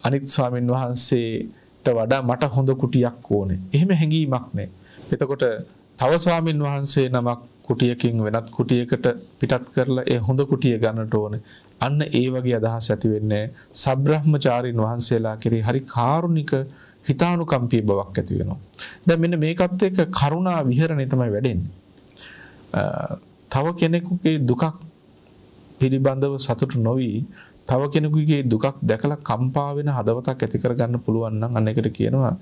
Speaker 2: අනිත් ස්වාමින් වහන්සේට වඩා මට හොඳ කුටියක් ඕනේ. එහෙම හැඟීමක් නැහැ. එතකොට තව ස්වාමින් වහන්සේ නමක් කුටියකින් වෙනත් කුටියකට පිටත් කරලා ඒ හොඳ කුටිය ගන්නට ඕනේ. අන්න ඒ වගේ අදහස් ඇති වෙන්නේ සබ්‍රහ්මචාරින් වහන්සේලා කෙරෙහි හරි කාරුණික හිතානුකම්පී බවක් ඇති වෙනවා. දැන් මෙන්න මේකත් එක්ක කරුණා විහරණය තමයි වැඩෙන්නේ. තව කෙනෙකුගේ දුකක් පිළිබඳව සතුටු නොවි තව කෙනෙකුගේ දුකක් දැකලා කම්පා වෙන හදවතක් ඇති කරගන්න පුළුවන් නම් අන්න ඒකට කියනවා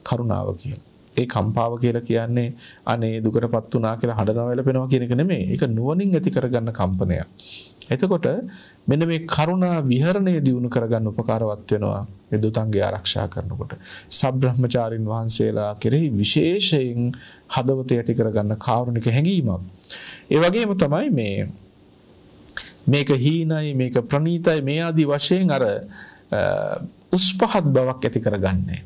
Speaker 2: කරුණාව කියලා. ඒ කම්පාව කියලා කියන්නේ අනේ දුකටපත් වුණා කියලා හඬනවා වැළපෙනවා කියන එක නෙමෙයි. ඒක නුවණින් ඇති කරගන්න කම්පනයක්. එතකොට මෙන්න මේ කරුණා විහරණය දියුණු කරගන්න උපකාරවත් වෙනවා මේ දුතංගේ ආරක්ෂා කරනකොට. සබ්‍රහ්මචාරින් වහන්සේලා කෙරෙහි විශේෂයෙන් හදවතේ ඇති කරගන්න කාරුණික හැඟීමක්. ඒ වගේම තමයි මේක හීනයි, මේක ප්‍රණීතයි, මේ ආදී වශයෙන් අර උස් පහත් බවක් ඇති කරගන්නේ.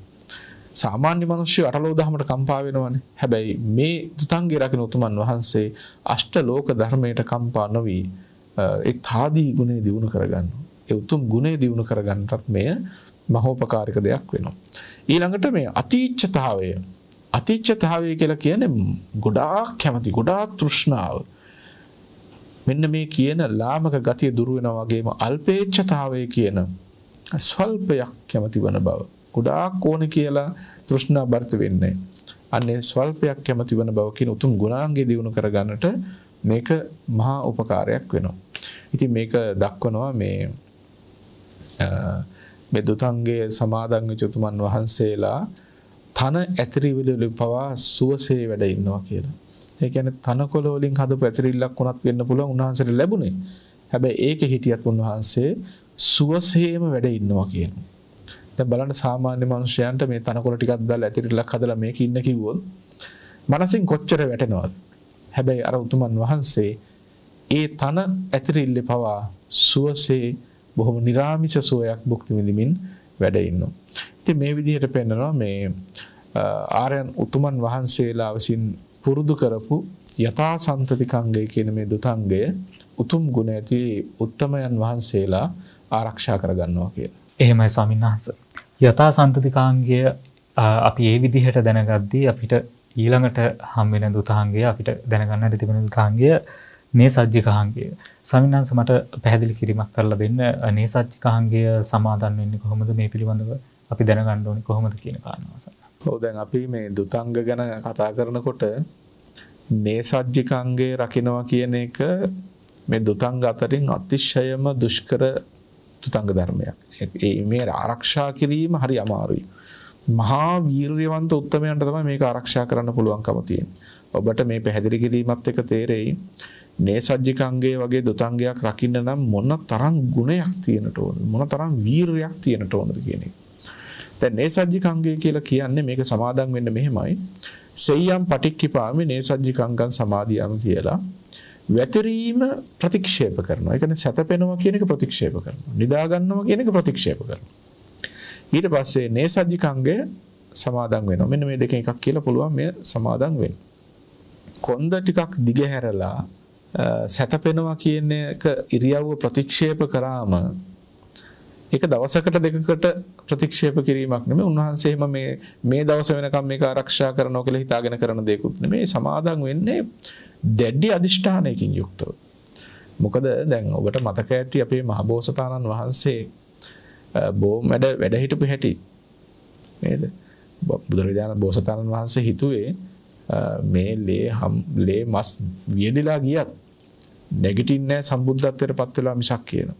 Speaker 2: සාමාන්‍ය මිනිස්සු අටලෝ දහමට කම්පා වෙනවනේ. හැබැයි මේ දුතංගේ රකින්න උතුමන් වහන්සේ අෂ්ට ලෝක ධර්මයට කම්පා නොවි ඒ තාදී ගුණය දිනු කරගන්නවා. ඒ උතුම් ගුණය දිනු කරගන්නටත් මෙය මහෝපකාරක දෙයක් වෙනවා. ඊළඟට මේ අතීච්ඡතාවය කියලා කියන්නේ ගොඩාක් කැමැති, ගොඩාක් තෘෂ්ණාව. මෙන්න මේ කියන ලාමක ගතිය දුරු වෙනවා වගේම අල්පේච්ඡතාවය කියන ස්වල්පයක් කැමැති වන බව. ගොඩාක් ඕනේ කියලා තෘෂ්ණා බර්ත වෙන්නේ. අන්නේ ස්වල්පයක් කැමැති වන බව කියන උතුම් ගුණාංගය දිනු කරගන්නට මේක මහා උපකාරයක් වෙනවා. ඉතින් මේක දක්වනවා මේ දුතංගයේ සමාදන් වෙච්ච උතුමන් වහන්සේලා තන ඇතිරිවිලි පවා සුවසේ වැඩ ඉන්නවා කියලා. ඒ කියන්නේ තනකොළ වලින් හදපු ඇතිරිල්ලක් උනත් වෙන්න පුළුවන් උන්වහන්සේට ලැබුණේ. හැබැයි ඒකේ හිටියත් උන්වහන්සේ සුවසේම වැඩ ඉන්නවා කියනවා. දැන් බලන්න සාමාන්‍ය මිනිසයන්ට මේ තනකොළ ටිකක් දාලා ඇතිරිල්ලක් හදලා මේක ඉන්න කිව්වොත් මනසින් කොච්චර වැටෙනවද? හැබැයි අර උතුමන් වහන්සේ ඒ තන ඇතිරිල්ලේ පවා සුවසේ බොහොම නිරාමිෂ සුවයක් භුක්ති විඳින්මින් වැඩ ඉන්නවා. ඉතින් මේ විදිහට පෙන්නනවා මේ ආර්යයන් උතුමන් වහන්සේලා විසින් පුරුදු කරපු යථා සම්තතිකංගය කියන මේ දුතංගය උතුම් ගුණ ඇති උත්තමයන් වහන්සේලා ආරක්ෂා කරගන්නවා කියලා.
Speaker 1: එහෙමයි ස්වාමීන් වහන්සේ. යථා සම්තතිකාංගය අපි මේ විදිහට දැනගද්දී අපිට ඊළඟට හම් වෙන දුතාංගය අපිට දැනගන්නට තිබෙන දුතාංගය නේසජ්ජිකාංගය. ස්වාමීන් වහන්සේ මට පැහැදිලි කිරීමක් කරලා දෙන්න නේසජ්ජිකාංගය සමාදන් වෙන්නේ කොහොමද, මේ පිළිබඳව අපි දැනගන්න ඕනේ කොහොමද කියන කාරණාව.
Speaker 2: ඔව් දැන් අපි මේ දුතාංග ගැන කතා කරනකොට නේසජ්ජිකාංගය රකින්නවා කියන එක මේ දුතාංග අතරින් අතිශයම දුෂ්කර දුතාංග ධර්මයක්. මේ ආරක්ෂා කිරීම හරි අමාරුයි. මහා වීර්යවන්ත උත්තමයන්ට තමයි මේක ආරක්ෂා කරන්න පුළුවන්කම තියෙන්නේ. ඔබට මේ පැහැදිලි කිරීමත් එක්ක තේරෙයි නේසජ්ජිකංගයේ වගේ දුතංගයක් රකින්න නම් මොන තරම් ගුණයක් තියෙනට ඕනද, මොන තරම් වීර්යයක් තියෙනට ඕනද කියන එක. දැන් නේසජ්ජිකංගය කියලා කියන්නේ මේක සමාදන් වෙන්න මෙහෙමයි. සෙය්‍යම් පටික්කිපාමි නේසජ්ජිකංගං සමාදියාම කියලා වැතිරීම ප්‍රතික්ෂේප කරනවා. ඒ කියන්නේ සැතපෙනවා කියන එක ප්‍රතික්ෂේප කරනවා. නිදා ගන්නවා කියන එක ප්‍රතික්ෂේප කරනවා. ඊට පස්සේ නේසජ්ජිකංගය සමාදන් වෙනවා. මෙන්න මේ දෙකෙන් එකක් කියලා පුළුවන් මේ සමාදන් වෙන්න. කොන්ද ටිකක් දිගහැරලා සැතපෙනවා කියන එක ඉරියව්ව ප්‍රතික්ෂේප කරාම ඒක දවසකට දෙකකට ප්‍රතික්ෂේප කිරීමක් නෙමෙයි. උන්වහන්සේම මේ දවස වෙනකම් මේක ආරක්ෂා කරනවා කියලා හිතාගෙන කරන දෙයක්ුත් නෙමෙයි. සමාදන් වෙන්නේ දැඩි අදිෂ්ඨානයකින් යුක්තව. මොකද දැන් ඔබට මතක ඇති අපේ මහබෝසතාණන් වහන්සේ බොමැඩ වැඩ හිටපු හැටි නේද? බුදුරජාණන් බෝසතාණන් වහන්සේ හිතුවේ මේ ලේ මස් වියදලා ගියත් නැගිටින්නේ නැහැ සම්බුද්ධත්වයට පත් වෙලා මිසක් කියන.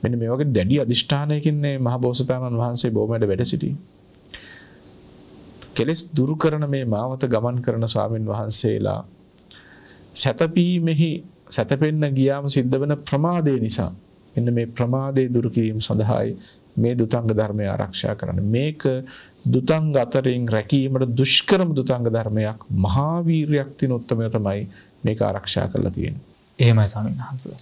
Speaker 2: මෙන්න මේ වගේ දැඩි අදිෂ්ඨානයකින් මේ මහබෝසතාණන් වහන්සේ බොමැඩ වැඩ සිටියේ. කෙලස් දුරු කරන මේ මාවත ගමන් කරන ස්වාමින් වහන්සේලා සැතපීමෙහි සැතපෙන්න ගියාම සිද්ධ වෙන ප්‍රමාදය නිසා මෙන්න මේ ප්‍රමාදේ දුරු කිරීම සඳහායි මේ දුතංග ධර්මය ආරක්ෂා කරන්න. මේක දුතංග අතරින් රැකීමට දුෂ්කරම දුතංග ධර්මයක්. මහා වීරියක් තියෙන උත්තරය තමයි මේක ආරක්ෂා කරලා තියෙන්නේ.
Speaker 1: එහෙමයි ස්වාමීන් වහන්සේ.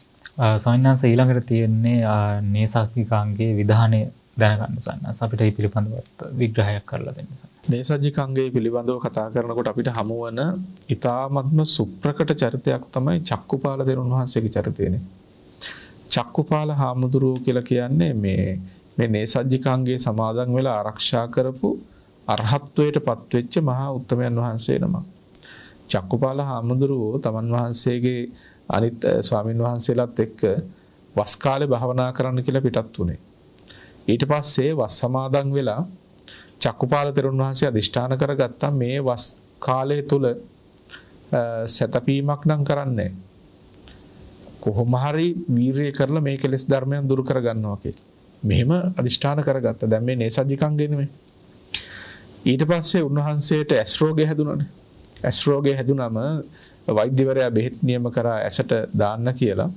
Speaker 1: ස්වාමීන් වහන්සේ ඊළඟට තියෙන්නේ නේසජ්ජිකාංගයේ විධානය දැනගන්න සන්නස් අපිට මේ පිළිබඳව විග්‍රහයක් කරලා දෙන්න සන්නස්.
Speaker 2: නේසජ්ජිකාංගයේ පිළිබඳව කතා කරනකොට අපිට හමුවන ඊ타ත්ම සුප්‍රකට චරිතයක් තමයි චක්කුපාල තෙරුන් වහන්සේගේ චරිතයනේ. චක්කුපාල හාමුදුරුවෝ කියලා කියන්නේ මේ නේසජ්ජිකාංගයේ සමාදන් වෙලා ආරක්ෂා කරපු අරහත්ත්වයට පත්වෙච්ච මහා උත්තමයන් වහන්සේ නම. චක්කුපාල හාමුදුරුවෝ තමන් වහන්සේගේ අනිත් ස්වාමින් වහන්සේලාත් එක්ක වස් කාලේ භාවනා කරන්න කියලා පිටත් වුණේ. ඊට පස්සේ වස් සමාදන් වෙලා චක්කුපාල තෙරුන් වහන්සේ අදිෂ්ඨාන කරගත්තා මේ වස් කාලය තුල සතපීමක් නම් කරන්නේ කොහොම හරි වීරිය කරලා මේ කෙලෙස් ධර්මයන් දුරු කරගන්නවා කියලා. මෙහෙම අදිෂ්ඨාන කරගත්තා. දැන් මේ නේසජ්ජිකංගේ නෙමෙයි. ඊට පස්සේ උන්වහන්සේට ඇස් රෝගය හැදුණානේ. ඇස් රෝගය හැදුනම වෛද්‍යවරයා බෙහෙත් නියම කරා ඇසට දාන්න කියලා.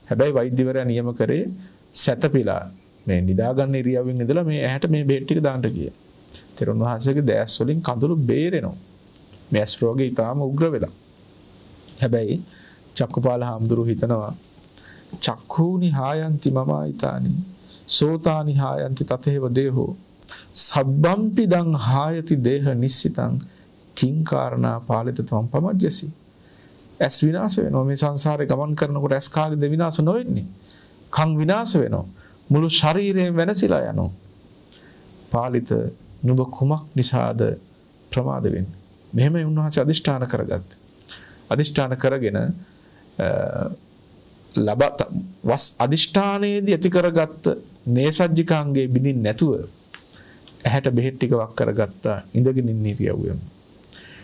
Speaker 2: හැබැයි වෛද්‍යවරයා නියම කරේ සැතපීලා මේ නිදාගන්න ඉරියව්වෙන් ඉඳලා මේ ඇහැට මේ බෙහෙත් ටික දාන්න කියලා. තෙරුන් වහන්සේගේ දැස් වලින් කඳුළු බේරෙනවා. මේ ඇස් රෝගේ ඊටාම උග්‍ර වෙලා. හැබැයි චක්කුපාල හාමුදුරුවෝ හිතනවා චක්ඛූනි හායන්ති මමායිතානි සෝතානි හායන්ති තතේව දේහෝ සබ්බම්පි දං හායති දේහ නිස්සිතං කිං කාරණා පාලිතත්වම් පමජ්ජසි. ඇස් විනාශ වෙනවා. මේ සංසාරේ ගමන් කරනකොට ඇස් කාගේද විනාශ නොවෙන්නේ. කන් විනාශ වෙනවා. මුළු ශරීරයෙන් වෙනසිලා යනවා. පාලිත නුඹ කුමක් නිසාද ප්‍රමාද වෙන්නේ? මෙහෙම උන්වහන්සේ අදිෂ්ඨාන කරගත්තා. අදිෂ්ඨාන කරගෙන වස් අදිෂ්ඨානයේදී ඇති කරගත්ත නේසජ්ජිකාංගේ බිඳින් නැතුව ඇහැට බෙහෙත් ටික වක් කරගත්තා ඉඳගෙන ඉන්න ඉරියව්වෙම.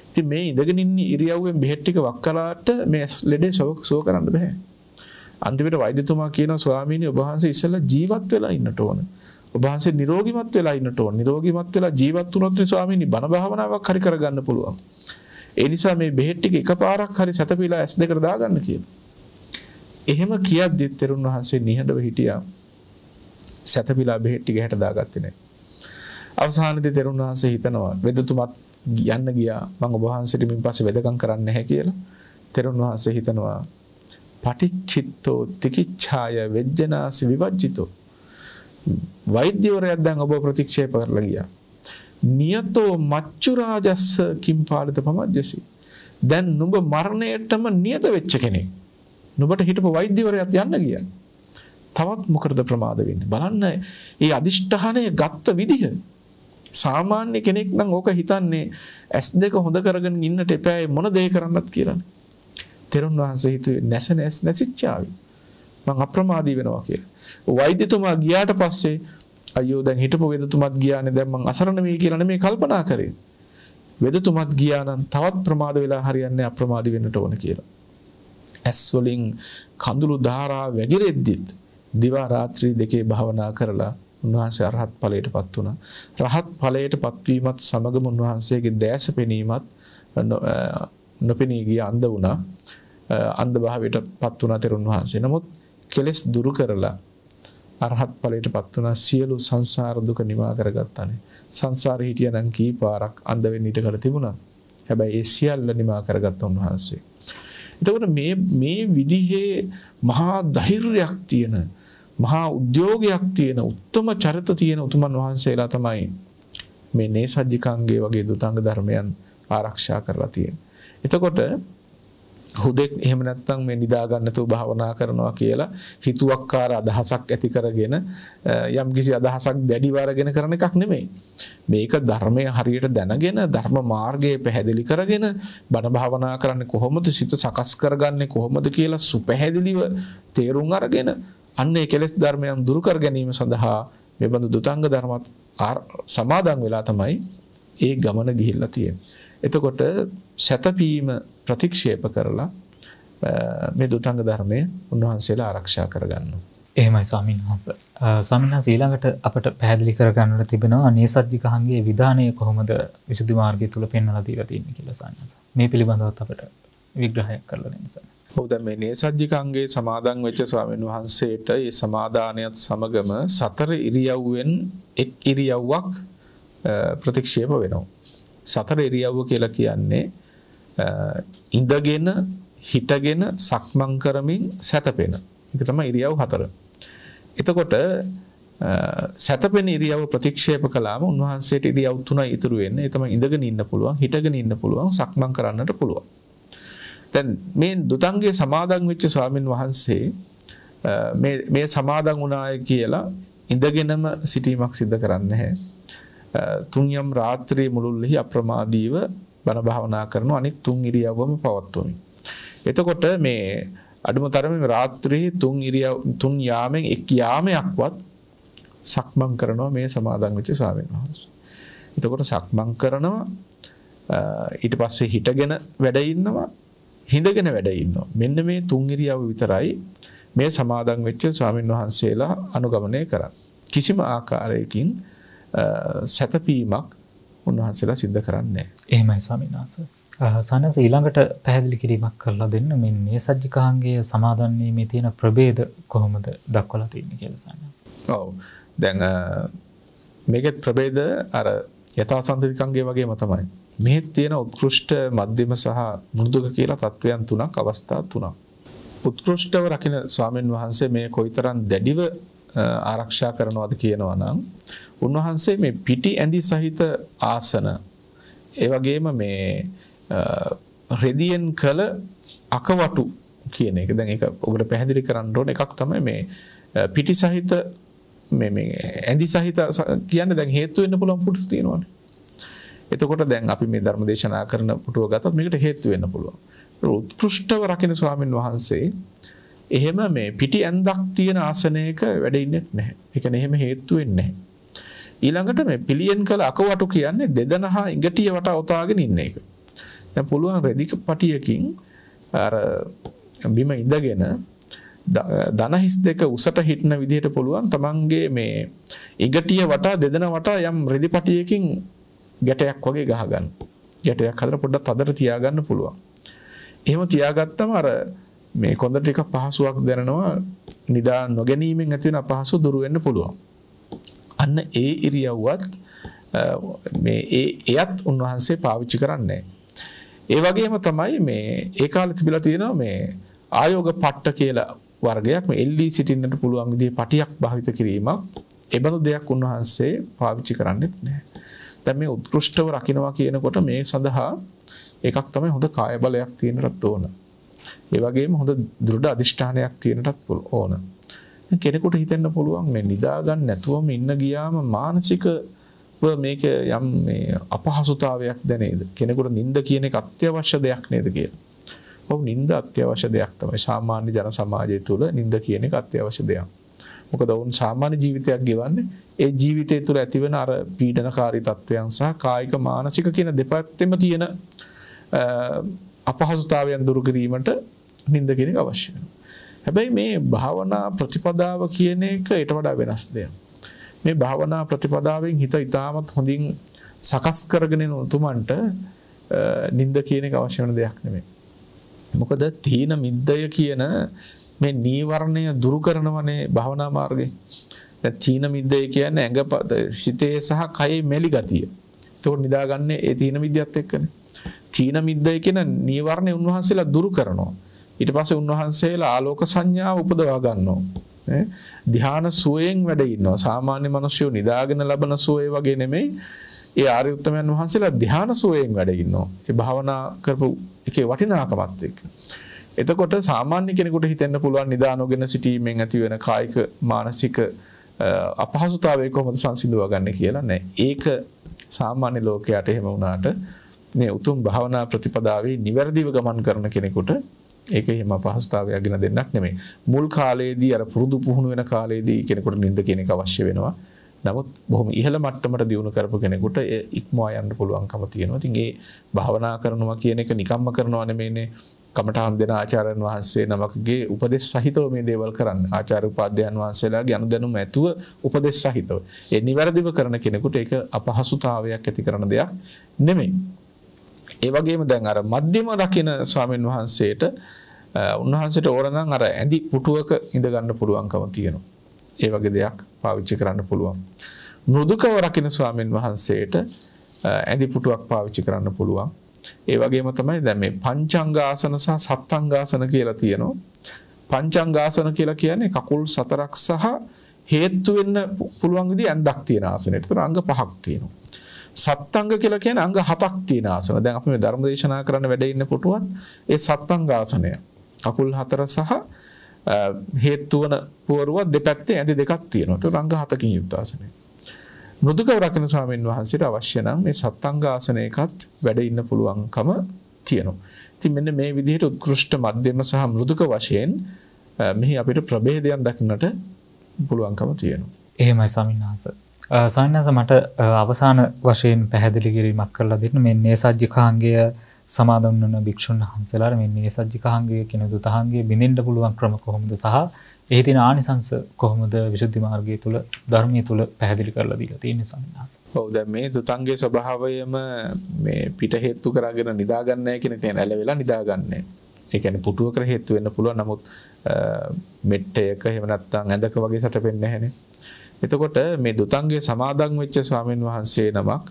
Speaker 2: ඉතින් මේ ඉඳගෙන ඉන්න ඉරියව්වෙන් බෙහෙත් ටික වක් කළාට මේ ලෙඩේ සුව කරන්න බෑ. අන්තිමට වෛද්‍යතුමා කියනවා ස්වාමීනි ඔබ වහන්සේ ඉස්සෙල්ලා ජීවත් වෙලා ඉන්නට ඕන. ඔබ වහන්සේ නිරෝගීමත් වෙලා ඉන්නට ඕන. නිරෝගීමත් වෙලා ජීවත් වුණොත් ස්වාමීනි බණ භාවනාවක් හරි කරගන්න පුළුවන්. ඒ නිසා මේ බෙහෙත් ටික එකපාරක් හරි සැතපීලා ඇස් දෙකට දාගන්න කියලා. එහෙම කියද්දි තෙරුන් වහන්සේ නිහඬව හිටියා. සැතපීලා බෙහෙත් ටික හැට දාගත්තේ නැහැ. අවසානයේදී තෙරුන් වහන්සේ හිතනවා වෙදතුමත් යන්න ගියා මම ඔබ වහන්සේට මින් පස්සේ වෙදකම් කරන්නේ නැහැ කියලා. තෙරුන් වහන්සේ හිතනවා පටික්ඛිතෝ තිකිච්ඡාය වෙජ්ජනාසි විවජ්ජිතෝ. වෛද්‍යවරයා දැන් ඔබ ප්‍රතික්ෂේප කරලා ගියා. නියතෝ මච්චු රාජස්ස කිම්පාලිත පමජ්ජසි. දැන් නුඹ මරණයටම නියත වෙච්ච කෙනෙක්. නුඹට හිටපු වෛද්‍යවරයාත් යන්න ගියා. තවත් මොකටද ප්‍රමාද වෙන්නේ? බලන්න මේ අදිෂ්ඨානය ගත්ත විදිහ. සාමාන්‍ය කෙනෙක් නම් ඕක හිතන්නේ S2 හොඳ කරගෙන ඉන්නට එපා මොන දේ කරන්නත් කියලානේ. තෙරුන් වහන්සේ හිතුවේ නැසනස් නැසිච්චාවි. මං අප්‍රමාදී වෙනවා කියලා. වෛද්‍යතුමා ගියාට පස්සේ අයියෝ දැන් හිටපු වෙදතුමත් ගියානේ දැන් මං අසරණ වෙයි කියලා නෙමෙයි කල්පනා කරේ. වෙදතුමත් ගියා නම් තවත් ප්‍රමාද වෙලා හරියන්නේ අප්‍රමාදී වෙන්නට ඕන කියලා. ඇස් වලින් කඳුළු ධාරා වැగిරෙද්දිත් දිවා රාත්‍රී දෙකේ භාවනා කරලා උන්වහන්සේ අරහත් ඵලයටපත් වුණා. රහත් ඵලයටපත් වීමත් සමගම උන්වහන්සේගේ දැස පෙනීමත් නොපෙනී ගිය අන්ධ වුණා. අන්ධ භාවයටපත් වුණා තෙරුන් වහන්සේ. නමුත් කෙලෙස් දුරු කරලා අරහත් ඵලයටපත් වුණා. සියලු සංසාර දුක නිවා කරගත්තානේ. සංසාරේ හිටියනම් කී පාරක් අන්ධ වෙන්න ඉඩ කර තිබුණා. හැබැයි ඒ සියල්ල නිවා කරගත්ත උන්වහන්සේ. එතකොට මේ විදිහේ මහා ධෛර්යයක් තියෙන මහා උද්‍යෝගයක් තියෙන උත්තම චරිත තියෙන උතුමන් වහන්සේලා තමයි මේ නේසජ්ජිකාංගයේ වගේ දුතාංග ධර්මයන් ආරක්ෂා කරලා තියෙන්නේ. එතකොට හුදෙක් එහෙම නැත්නම් මේ නිදා ගන්නතෝ භාවනා කරනවා කියලා හිතුවක්කාර අදහසක් ඇති කරගෙන යම්කිසි අදහසක් දැඩිව අරගෙන කරන එකක් නෙමෙයි. මේක ධර්මයේ හරියට දැනගෙන ධර්ම මාර්ගයේ පැහැදිලි කරගෙන බණ භාවනා කරන්නේ කොහොමද, සිත සකස් කරගන්නේ කොහොමද කියලා සුපැහැදිලිව තේරුම් අරගෙන අන්න ඒ කෙලෙස් ධර්මයන් දුරු කර ගැනීම සඳහා මේ බඳු දුතාංග ධර්මات සමාදන් වෙලා තමයි ඒ ගමන ගිහිල්ලා තියෙන්නේ. එතකොට සතපීම ප්‍රතික්ෂේප කරලා මේ දුතාංග ධර්මය උන්වහන්සේලා ආරක්ෂා කරගන්නවා.
Speaker 1: එහෙමයි ස්වාමීන් වහන්සේ. ස්වාමීන් වහන්සේ ඊළඟට අපට පැහැදිලි කර ගන්නට තිබෙනවා නේසජ්ජිකාංගයේ විධානය කොහොමද විසුද්ධි මාර්ගය තුල පෙන්වලා දීලා තියෙන්නේ කියලා ස්වාමීන් වහන්සේ. මේ පිළිබඳවත් අපට විග්‍රහයක් කරලා දෙන්න ස්වාමීන් වහන්සේ.
Speaker 2: ඔව් දැන් මේ නේසජ්ජිකාංගයේ සමාදන් වෙච්ච ස්වාමීන් වහන්සේට ඒ සමාදානයත් සමගම සතර ඉරියව්වෙන් එක් ඉරියව්වක් ප්‍රතික්ෂේප වෙනවා. සතර ඉරියව්ව කියලා කියන්නේ ඉඳගෙන හිටගෙන සක්මන් කරමින් සැතපෙන. ඒක තමයි ඉරියව් හතර. එතකොට සැතපෙන ඉරියව්ව ප්‍රතික්ෂේප කළාම උන්වහන්සේට ඉරියව් තුනයි ඉතුරු වෙන්නේ. ඒ තමයි ඉඳගෙන ඉන්න පුළුවන්, හිටගෙන ඉන්න පුළුවන්, සක්මන් කරන්නට පුළුවන්. දැන් මේ දුතංගයේ සමාදන් වෙච්ච ස්වාමින් වහන්සේ මේ සමාදන් වුණාය කියලා ඉඳගෙනම සිටීමක් සිද්ධ කරන්නේ නැහැ. තුන්යම් රාත්‍රියේ මුළුල්ලෙහි අප්‍රමාදීව බණ භාවනා කරන අනිත් තුන් ඉරියව්වම පවත්වමි. එතකොට මේ අඩුම තරමේ රාත්‍රියේ තුන් යාමෙන් එක් යාමයක්වත් සක්මන් කරනවා මේ සමාදන් වෙච්ච ස්වාමීන් වහන්සේ. එතකොට සක්මන් කරනවා ඊට පස්සේ හිටගෙන වැඩ ඉන්නවා, හිඳගෙන වැඩ ඉන්නවා. මෙන්න මේ තුන් ඉරියව් විතරයි මේ සමාදන් වෙච්ච ස්වාමීන් වහන්සේලා අනුගමනය කරන්නේ. කිසිම ආකාරයකින් සතපීමක් උන්වහන්සේලා සිද්ධ කරන්නේ නැහැ.
Speaker 1: එහෙමයි ස්වාමීන් වහන්සේ. සනස ඊළඟට පැහැදිලි කිරීමක් කරලා දෙන්න මේ නේසජ්ජිකාංගයේ සමාදන් වීමේ තියෙන ප්‍රභේද කොහොමද දක්වලා තියෙන්නේ කියලා සනස.
Speaker 2: ඔව්. දැන් මේකේ ප්‍රභේද අර යථාසන්දිකාංගයේ වගේම තමයි. මේ තියෙන උත්කෘෂ්ඨ මධ්‍යම සහ මෘදුක කියලා තත්වයන් තුනක්, අවස්ථා තුනක්. උත්කෘෂ්ඨව රකින්න ස්වාමීන් වහන්සේ මේ කොයිතරම් දැඩිව ආරක්ෂා කරනවද කියනවා නම් උන්වහන්සේ මේ පිටි ඇඳි සහිත ආසන ඒ වගේම මේ රෙදියෙන් කළ අකවටු කියන එක. දැන් ඒක ඔබට පැහැදිලි කරන්න ඕන එකක් තමයි මේ පිටි සහිත මේ ඇඳි සහිත කියන්නේ දැන් හේතු වෙන්න පුළුවන් පුටු තියෙනවානේ. එතකොට දැන් අපි මේ ධර්ම දේශනා කරන පුටුව ගත්තත් මේකට හේතු වෙන්න පුළුවන්. උත්කෘෂ්ඨව රකින්න ස්වාමීන් වහන්සේ එහෙම මේ පිටි ඇඳක් තියෙන ආසනයක වැඩ ඉන්නේ නැහැ. ඒ කියන්නේ එහෙම හේතු වෙන්නේ නැහැ. ඊළඟට මේ පිළියෙන් කළ අකවටු කියන්නේ දෙදනහා ඉඟටිය වටා ඔතාගෙන ඉන්න එක. දැන් පුළුවන් රෙදි පටියකින් අර බිම ඉඳගෙන දන හිස් දෙක උසට හිටන විදිහට පුළුවන් තමන්ගේ මේ ඉඟටිය වටා දෙදන වටා යම් රෙදි පටියකින් ගැටයක් වගේ ගහගන්න. ගැටයක් හදලා පොඩ්ඩක් තදට තියාගන්න පුළුවන්. එහෙම තියාගත්තම අර මේ කොන්ද ටික පහසුවක් දැනෙනවා, නිදා නොගැනීමෙන් ඇති වෙන අපහසු දුරු වෙන්න පුළුවන්. අන්න ඒ ඉරියව්වත් මේ එයත් උන්වහන්සේ පාවිච්චි කරන්නේ. ඒ වගේම තමයි මේ ඒ කාලේ තිබිලා තියෙනවා මේ ආයෝග පට්ට කියලා වර්ගයක්, මේ එල්ලී සිටින්නට පුළුවන් විදිහේ පටියක් භාවිත කිරීමක්. ඒ බඳු දෙයක් උන්වහන්සේ පාවිච්චි කරන්නේත් නැහැ. දැන් මේ උත්කෘෂ්ඨව රකින්නවා කියනකොට මේ සඳහා එකක් තමයි හොඳ කාය බලයක් තියෙනටත් ඕන. ඒ වගේම හොඳ දෘಢ අධිෂ්ඨානයක් තියෙනටත් ඕන. කෙනෙකුට හිතෙන්න පුළුවන් මේ නිදා ගන්න නැතුවම ඉන්න ගියාම මානසිකව මේක යම් මේ අපහසුතාවයක් දැනේද? කෙනෙකුට නිින්ද කියන එක අත්‍යවශ්‍ය දෙයක් නේද කියලා. ඔව්, නිින්ද අත්‍යවශ්‍ය දෙයක් තමයි. සාමාන්‍ය ජන සමාජය තුළ නිින්ද කියන එක අත්‍යවශ්‍ය දෙයක්. මොකද වුන් සාමාන්‍ය ජීවිතයක් ගෙවන්නේ ඒ ජීවිතය තුළ ඇතිවෙන අර පීඩනකාරී තත්වයන් සහ කායික මානසික කියන දෙපැත්තෙම තියෙන අපහසුතාවයන් දුරු කිරීමට නිින්ද කියන එක අවශ්‍ය වෙනවා. හැබැයි මේ භාවනා ප්‍රතිපදාව කියන එක ඊට වඩා වෙනස් දෙයක්. මේ භාවනා ප්‍රතිපදාවෙන් හිත ඉතාමත් හොඳින් සකස් කරගෙන යන උතුමන්ට නිින්ද කියන එක අවශ්‍ය වෙන දෙයක් නෙමෙයි. මොකද තීන මිද්දය කියන මේ නීවරණය දුරු කරනවනේ භාවනා මාර්ගයේ. දැන් තීන මිද්දය කියන්නේ ඇඟ සිතේ සහ කයේ මෙලි ගතිය. ඒක නිදාගන්නේ ඒ තීන මිද්දයත් එක්කනේ. තීන මිද්දය කියන නීවරණය උන්වහන්සේලා දුරු කරනවා. ඊට පස්සේ උන්වහන්සේලා ආලෝක සංඥාව උපදවා ගන්නවා. ධ්‍යාන සුවයෙන් වැඩ ඉන්නවා. සාමාන්‍ය මිනිස්සු නිදාගෙන ලබන සුවය වගේ නෙමෙයි. ඒ ආර්ය උත්තමයන් වහන්සේලා ධ්‍යාන සුවයෙන් වැඩ ඉන්නවා. ඒ භාවනා කරපු එකේ වටිනාකමත් එක්ක. එතකොට සාමාන්‍ය කෙනෙකුට හිතෙන්න පුළුවන් නිදානෝගෙන සිටීමෙන් ඇති වෙන කායික මානසික අපහසුතාවය කොහොමද සංසිඳවා ගන්න කියලා නෑ. ඒක සාමාන්‍ය ලෝකයට එහෙම වුණාට මේ උතුම් භාවනා ප්‍රතිපදාවේ නිවැරදිව ගමන් කරන කෙනෙකුට ඒක එහෙම අපහසුතාවයක් ගෙන දෙන්නක් නෙමෙයි. මුල් කාලයේදී අර පුරුදු පුහුණු වෙන කාලයේදී කෙනෙකුට නිින්ද කියන එක අවශ්‍ය වෙනවා. නමුත් බොහොම ඉහළ මට්ටමට දියුණු කරපු කෙනෙකුට ඒ ඉක්මවා යන්න පුළුවන්කම තියෙනවා. ඉතින් ඒ භාවනා කරනවා කියන එක නිකම්ම කරනවා නෙමෙයිනේ. කමඨාන් දෙන ආචාර්යයන් වහන්සේ නමකගේ උපදෙස් සහිතව මේ දේවල් කරන්න. ආචාර්ය උපාධ්‍යයන් වහන්සේලාගේ අනුදැනුම ඇතුව උපදෙස් සහිතව. ඒ නිවැරදිව කරන කෙනෙකුට ඒක අපහසුතාවයක් ඇති කරන දෙයක් නෙමෙයි. ඒ වගේම දැන් අර මධ්‍යම රකින්න ස්වාමීන් වහන්සේට උන්වහන්සේට ඕන නම් අර ඇඳි පුටුවක ඉඳ ගන්න පුළුවන්කම තියෙනවා. ඒ වගේ දෙයක් පාවිච්චි කරන්න පුළුවන්. මෘදුකව රකින්න ස්වාමීන් වහන්සේට ඇඳි පුටුවක් පාවිච්චි කරන්න පුළුවන්. ඒ වගේම තමයි දැන් මේ පංචාංගාසන සහ සප්තංගාසන කියලා තියෙනවා. පංචාංගාසන කියලා කියන්නේ කකුල් 4ක් සහ හේතු වෙන්න පුළුවන් විදිහ ඇඳක් තියෙන ආසනෙට. ඒතර අංග 5ක් තියෙනවා. සප්තංග කියලා කියන්නේ අංග 7ක් තියෙන ආසන. දැන් අපි මේ ධර්ම දේශනා කරන්න වැඩ ඉන්න පුටුවත් ඒ සප්තංගාසනය. කකුල් 4 සහ හේතු වන පුවරුව දෙපැත්තේ ඇඳ දෙකක් තියෙනවා. ඒතර අංග 7කින් යුක්ත ආසනය. මෘදුකව රකින්න ස්වාමීන් වහන්සේට අවශ්‍ය නම් මේ සප්තංගාසනයකත් වැඩ ඉන්න පුළුවන්කම තියෙනවා. ඉතින් මෙන්න මේ විදිහට උත්කෘෂ්ඨ මධ්‍යම සහ මෘදුක වශයෙන් මෙහි අපිට ප්‍රභේදයන් දක්නට පුළුවන්කම තියෙනවා.
Speaker 1: එහෙමයි ස්වාමීන් වහන්සේ. ස්වාමීන් වහන්සේ මට අවසාන වශයෙන් පැහැදිලි කිරීමක් කරලා දෙන්න මේ නේසජ්ජිකාංගය සමාදන් වන භික්ෂුන් වහන්සේලාට මේ නේසජ්ජිකාංගය කියන දුතහංගය බිඳින්න පුළුවන් ක්‍රම කොහොමද සහ එහි තියෙන ආනිසංස කොහොමද විසුද්ධි මාර්ගය තුල ධර්මයේ තුල පැහැදිලි කරලා දීලා තියෙන්නේ ස්වාමීන් වහන්සේ.
Speaker 2: ඔව් දැන් මේ දුතංගයේ ස්වභාවයම මේ පිට හේතු කරගෙන නිදා ගන්න නැහැ කියන එක ඇල වෙලා නිදා ගන්නෑ. ඒ කියන්නේ පුටුවකට හේතු වෙන්න පුළුවන් නමුත් මෙට්ටයක එහෙම නැත්නම් ඇඳක වගේ සැතපෙන්නේ නැහැනේ. එතකොට මේ දුතංගයේ සමාදන් වෙච්ච ස්වාමීන් වහන්සේ නමක්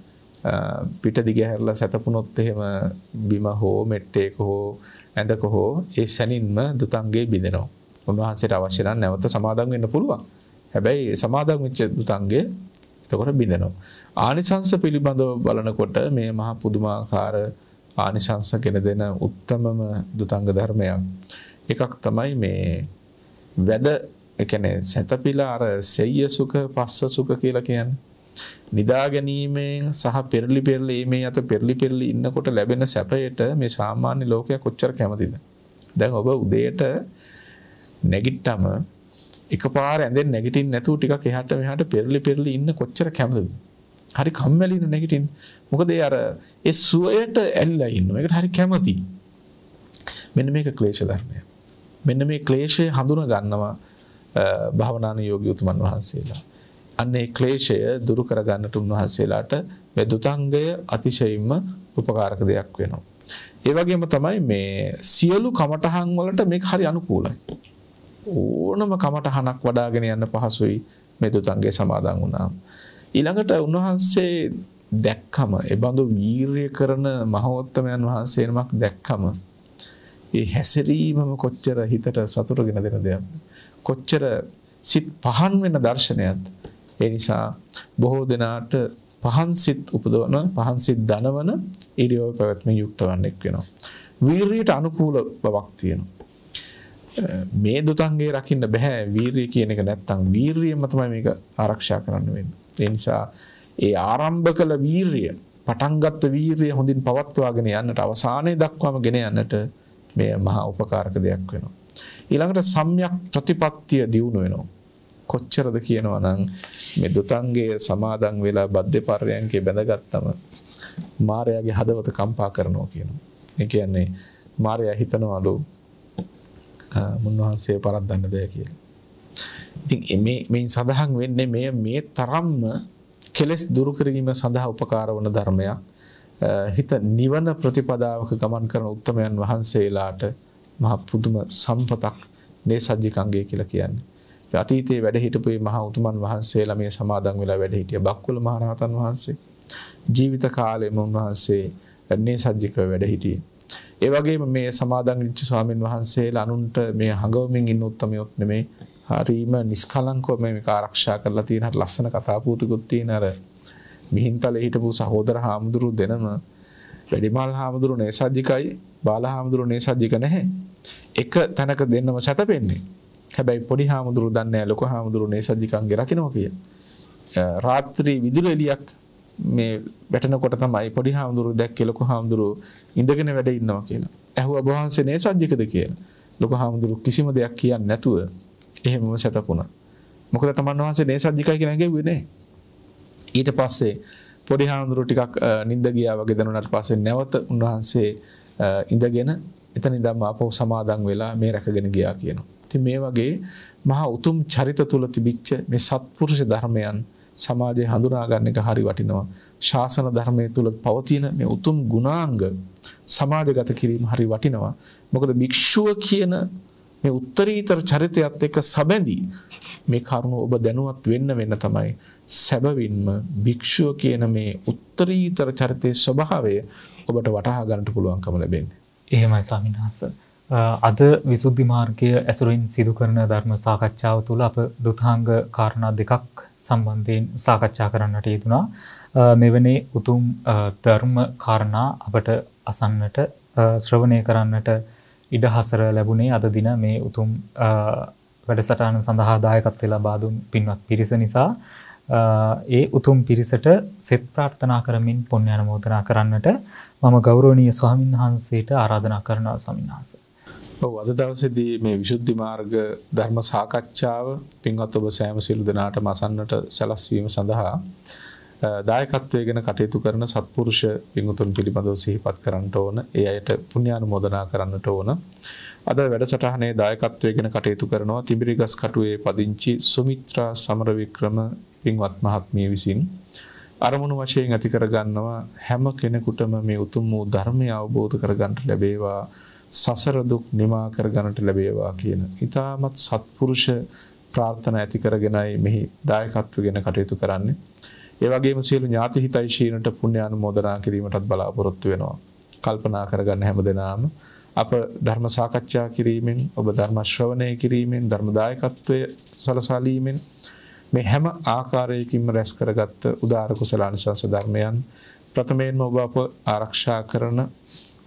Speaker 2: පිට දිග හැරලා සැතපුණොත් එහෙම බිම හෝ මෙට්ටයක හෝ ඇඳක හෝ ඒ සැනින්ම දුතංගයේ බිඳෙනවා. උන්වහන්සේට අවශ්‍ය නම් නැවත සමාදන් වෙන්න පුළුවන්. හැබැයි සමාදන් වෙච්ච දුතංගයේ එතකොට බිඳෙනවා. ආනිසංස පිළිබඳව බලනකොට මේ මහා පුදුමාකාර ආනිසංස ගෙන දෙන උත්තමම දුතංග ධර්මයක්. එකක් තමයි මේ වැද ඒ කියන්නේ සතපිලා අර සෙය්‍ය සුඛ පස්ස සුඛ කියලා කියන්නේ. නිදා ගැනීමෙන් සහ පෙරලි පෙරලි මේ අත පෙරලි පෙරලි ඉන්නකොට ලැබෙන සැපයට මේ සාමාන්‍ය ලෝකයා කොච්චර කැමතිද? දැන් ඔබ උදේට නැගිට්ටම එකපාර ඇඳෙන් නැගිටින්න නැතුව ටිකක් එහාට මෙහාට පෙරලි පෙරලි ඉන්න කොච්චර කැමතිද? හරි කම්මැලි ඉන්න නැගිටින්න. මොකද ඒ සුවයට ඇලිලා ඉන්නවා. ඒකට හරි කැමති. මෙන්න මේක ක්ලේශ ධර්මය. මෙන්න මේ ක්ලේශය හඳුනා ගන්නවා භාවනාන යෝගී උතුමන් වහන්සේලා. අන්න ඒ ක්ලේශය දුරු කර ගන්නට උන්වහන්සේලාට මේ දුතංගය අතිශයින්ම උපකාරක දෙයක් වෙනවා. ඒ වගේම තමයි මේ සියලු කමඨහන් වලට මේක හරි අනුකූලයි. ඕනම කමඨහනක් වඩාගෙන යන්න පහසුයි මේ දුතංගයේ සමාදන් වුණාම. ඊළඟට උන්වහන්සේ දැක්කම ඒ බඳු වීරිය කරන මහෝත්තමයන් වහන්සේ නමක් දැක්කම ඒ හැසිරීමම කොච්චර හිතට සතුටගෙන දෙන දෙයක්ද? කොච්චර සිත් පහන් වෙන දර්ශනයක්ද? ඒ නිසා බොහෝ දෙනාට පහන් සිත් උපදවන පහන් සිත් දනවන ඉරියව් පැවැත්මෙන් යුක්ත වන්නෙක් වෙනවා. වීරියට අනුකූල බවක් තියෙනවා. මේ දුතංගේ රකින්න බෑ වීරිය කියන එක නැත්තම් වීරියම තමයි මේක ආරක්ෂා කරන්න වෙන්නේ. ඒ නිසා ඒ ආරම්භ කළ වීරිය පටන් ගත්ත වීරිය හොඳින් පවත්වාගෙන යන්නට අවසානයේ දක්වාම ගෙන යන්නට මේ මහා උපකාරක දෙයක් වෙනවා. ඊළඟට සම්‍යක් ප්‍රතිපත්තිය දියුණු වෙනවා. කොච්චරද කියනවා නම් මේ දුතංගයේ සමාදන් වෙලා බද්ධ පර්යංකේ බැඳගත්තම මායාවේ හදවත කම්පා කරනවා කියනවා. ඒ කියන්නේ මායා හිතනවලු මුන්වහන්සේ පරද්දන්න බෑ කියලා. ඉතින් මේ සඳහන් වෙන්නේ මේ තරම්ම කෙලෙස් දුරු කිරීම සඳහා උපකාර වන ධර්මයක්. හිත නිවන ප්‍රතිපදාවක ගමන් කරන උත්තමයන් වහන්සේලාට මහ පුදුම සම්පතක් නේසජ්ජිකංගය කියලා කියන්නේ. අතීතයේ වැඩ හිටපු මේ මහා උතුමන් වහන්සේලා මේ සමාදන් වෙලා වැඩ හිටිය බක්කුල මහරහතන් වහන්සේ ජීවිත කාලෙම උන්වහන්සේ නේසජ්ජිකව වැඩ හිටියේ. ඒ වගේම මේ සමාදන් වෙච්ච ස්වාමින් වහන්සේලා අනුන්ට මේ හඟවමින් ඉන්න උත්තමියොත් නෙමේ හරීම නිස්කලංකව මේක ආරක්ෂා කරලා තියෙන හරි ලස්සන කතා පුවතකුත් තියෙන අර මිහින්තලේ හිටපු සහෝදර හාමුදුරු දෙනම වැඩිමල් හාමුදුරු නේසජ්ජිකයි බාල හාමුදුරු නේසජ්ජික නැහැ. එක තැනක දෙන්නම සැතපෙන්නේ. හැබැයි පොඩි හාමුදුරු දන්නේ නැහැ ලොකු හාමුදුරු නේසජ්ජිකන්ගේ රකින්නවා කිය. රාත්‍රී විදුලි එළියක් මේ වැටෙනකොට තමයි පොඩි හාමුදුරු දැක්කේ ලොකු හාමුදුරු ඉඳගෙන වැඩ ඉන්නවා කියලා. ඇහුවා ඔබ වහන්සේ නේසජ්ජිකද කියලා. ලොකු හාමුදුරු කිසිම දෙයක් කියන්නේ නැතුව එහෙමම සැතපුණා. මොකද තමන් වහන්සේ නේසජ්ජිකයි කියන හැඟෙන්නේ නැහැ. ඊට පස්සේ පොඩි හාමුදුරු ටිකක් නිින්ද ගියා වගේ දැනුණාට පස්සේ නැවත උන්වහන්සේ ඉඳගෙන එතන ඉඳන්ම ආපහු සමාදන් වෙලා මේ රැකගෙන ගියා කියනවා. ඉතින් මේ වගේ මහා උතුම් චරිත තුල තිබිච්ච මේ සත්පුරුෂ ධර්මයන් සමාජයේ හඳුනා ගන්න එක හරි වටිනවා. ශාසන ධර්මයේ තුල පවතින මේ උතුම් ගුණාංග සමාජගත කිරීම හරි වටිනවා. මොකද භික්ෂුව කියන මේ උත්තරීතර චරිතයත් එක්ක සැබඳී මේ කරුණ ඔබ දැනුවත් වෙන්න තමයි සැබවින්ම භික්ෂුව කියන මේ උත්තරීතර චරිතයේ ස්වභාවය ඔබට වටහා ගන්නට පුළුවන්කම ලැබෙන්නේ.
Speaker 1: එහෙමයි ස්වාමීන් වහන්සේ. අද විසුද්ධි මාර්ගය ඇසුරින් සිදු කරන ධර්ම සාකච්ඡාව තුළ අප දුතාංග කාරණා දෙකක් සම්බන්ධයෙන් සාකච්ඡා කරන්නට යෙදුණා. මෙවැනි උතුම් ධර්ම කාරණා අපට අසන්නට ශ්‍රවණය කරන්නට ඉඩ හසර ලැබුණේ අද දින මේ උතුම් වැඩසටහන සඳහා දායකත්වය ලබා දුන් පින්වත් පිරිස නිසා. ඒ උතුම් පිරිසට සෙත් ප්‍රාර්ථනා කරමින් පුණ්‍ය අනුමෝදනා කරන්නට මම ගෞරවනීය ස්වාමීන් වහන්සේට ආරාධනා කරනවා ස්වාමීන් වහන්සේ.
Speaker 2: ඔව් අද දවසේදී මේ විසුද්ධි මාර්ග ධර්ම සාකච්ඡාව පින්වත් ඔබ සෑම සියලු දෙනාටම අසන්නට සැලැස්වීම සඳහා දායකත්වයෙන් කටයුතු කරන සත්පුරුෂ පින්වතුන් පිළිබඳව සිහිපත් කරන්නට ඕන. ඒ අයට පුණ්‍ය අනුමෝදනා කරන්නට ඕන. අද වැඩසටහනේ දායකත්වයෙන් කටයුතු කරනවා තිඹිරිගස් කටුවේ පදිංචි සුමිත්‍රා සමරවික්‍රම පින්වත් මහත්මිය විසින් අරමුණු වශයෙන් ඇති කර ගන්නවා හැම කෙනෙකුටම මේ උතුම් වූ ධර්මය අවබෝධ කර ගන්නට ලැබේවා, සසර දුක් නිමා කර ගන්නට ලැබේවා කියන ඊටමත් සත්පුරුෂ ප්‍රාර්ථනා ඇති කරගෙනයි මෙහි දායකත්වයෙන් කටයුතු කරන්නේ. ඒ වගේම සියලු ඥාති හිතයිශීනට පුණ්‍ය අනුමෝදනා කිරීමටත් බලාපොරොත්තු වෙනවා. කල්පනා කරගන්න හැමදෙනාම අප ධර්ම සාකච්ඡා කිරීමෙන්, ඔබ ධර්ම ශ්‍රවණය කිරීමෙන්, ධර්ම දායකත්වය සලසාලීමෙන් මේ හැම ආකාරයකින්ම රැස් කරගත්ත උදාර කුසලානිසංස ධර්මයන් ප්‍රථමයෙන්ම ඔබ අප ආරක්ෂා කරන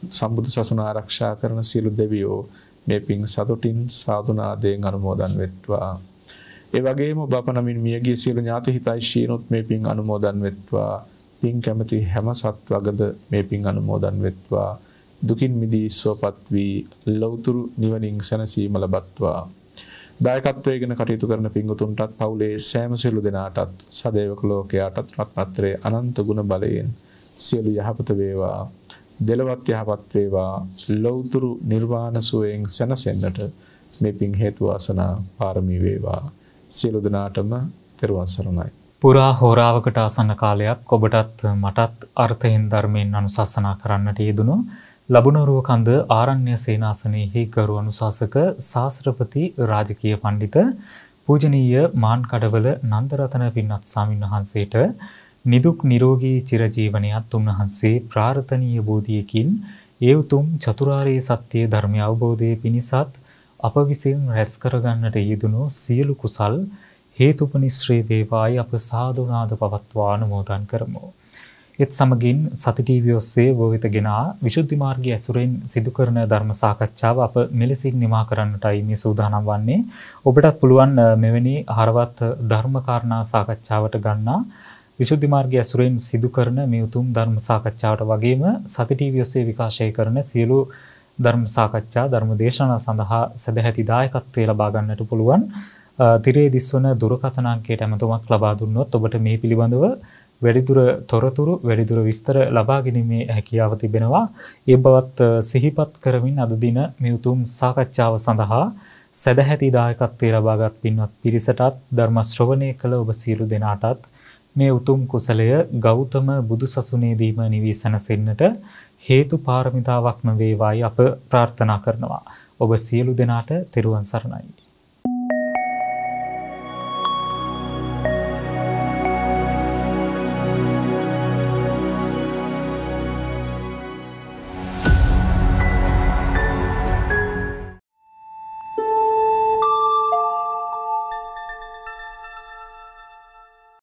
Speaker 2: සම්බුදු සසුන ආරක්ෂා කරන සියලු දෙවියෝ මේ පින් සතුටින් සාදුනාදයෙන් අනුමෝදන් වෙත්වා. ඒ වගේම ඔබ අප නමින් මියගිය සියලු ඥාති හිතයිශීනුත් මේ පින් අනුමෝදන් වෙත්වා. පින් කැමති හැම සත්වගද මේ පින් අනුමෝදන් වෙත්වා. දුකින් මිදී සුවපත් වී ලෞතුරු නිවනින් සැනසීම ලබත්වා. දායකත්වයෙන් කටයුතු කරන පින්වතුන්ටත් පවුලේ සෑම සියලු දෙනාටත් සදේවක ලෝකයාටත් රත්නත්‍රයේ අනන්ත ගුණ බලයෙන් සියලු යහපත වේවා. දෙලවත් යහපත් වේවා. ලෞතුරු නිර්වාණ සුවයෙන් සැනසෙන්නට මේ පින් හේතු වාසනා පාරමී වේවා. සියලු දෙනාටම තෙරුවන් සරණයි.
Speaker 1: පුරා හෝරාවකට ආසන්න කාලයක් ඔබටත් මටත් අර්ථයෙන් ධර්මයෙන් අනුශාසනා කරන්නට යෙදුණු ලබුණරුව කන්ද ආරණ්‍ය සේනාසනයෙහි ගරු අනුශාසක ශාස්ත්‍රපති රාජකීය පඬිත පූජනීය මාන්කඩවල නන්දරතන පින්වත් ස්වාමීන් වහන්සේට නිදුක් නිරෝගී චිරජීවනයත් උන්වහන්සේ ප්‍රාර්ථනීය බෝධියකින් ඒ උතුම් චතුරාර්ය සත්‍ය ධර්මය අවබෝධයේ පිණිසත් අප විසින් රැස් කරගන්නට යෙදුණු සියලු කුසල් හේතුපනිශ්‍රේ වේවායි අප සාදුනාද පවත්වා අනුමෝදන් කරමු. ඒත් සමගින් සති ටීවී ඔස්සේ වොවිතගෙන විසුද්ධි මාර්ගයේ ඇසුරෙන් සිදු කරන ධර්ම සාකච්ඡාව අප මෙලෙසින් නිමා කරන්නටයි මේ සූදානම් වන්නේ. ඔබටත් පුළුවන් මෙවැනි හරවත් ධර්ම කාරණා සාකච්ඡාවට ගන්නා විසුද්ධි මාර්ගයේ ඇසුරෙන් සිදු කරන මේ උතුම් ධර්ම සාකච්ඡාවට වගේම සති ටීවී ඔස්සේ විකාශය කරන සියලු ධර්ම සාකච්ඡා ධර්ම දේශනා සඳහා සදැහැති දායකත්වය ලබා ගන්නට පුළුවන්. තිරේ දිස්වන දුරකථන අංකයට ඇමතුමක් ලබා දුන්නොත් ඔබට මේ පිළිබඳව වැඩිදුර තොරතුරු වැඩිදුර විස්තර ලබා ගැනීමේ හැකියාව තිබෙනවා. ඒ බවත් සිහිපත් කරමින් අද දින මේ උතුම් සාකච්ඡාව සඳහා සදැහැති දායකත්වයේ ලබාගත් පින්වත් පිරිසටත් ධර්ම ශ්‍රවණය කළ ඔබ සියලු දෙනාටත් මේ උතුම් කුසලය ගෞතම බුදුසසුනේදීම නිවී සැනසෙන්නට හේතු පාරමිතාවක්ම වේවායි අප ප්‍රාර්ථනා කරනවා. ඔබ සියලු දෙනාට තෙරුවන් සරණයි.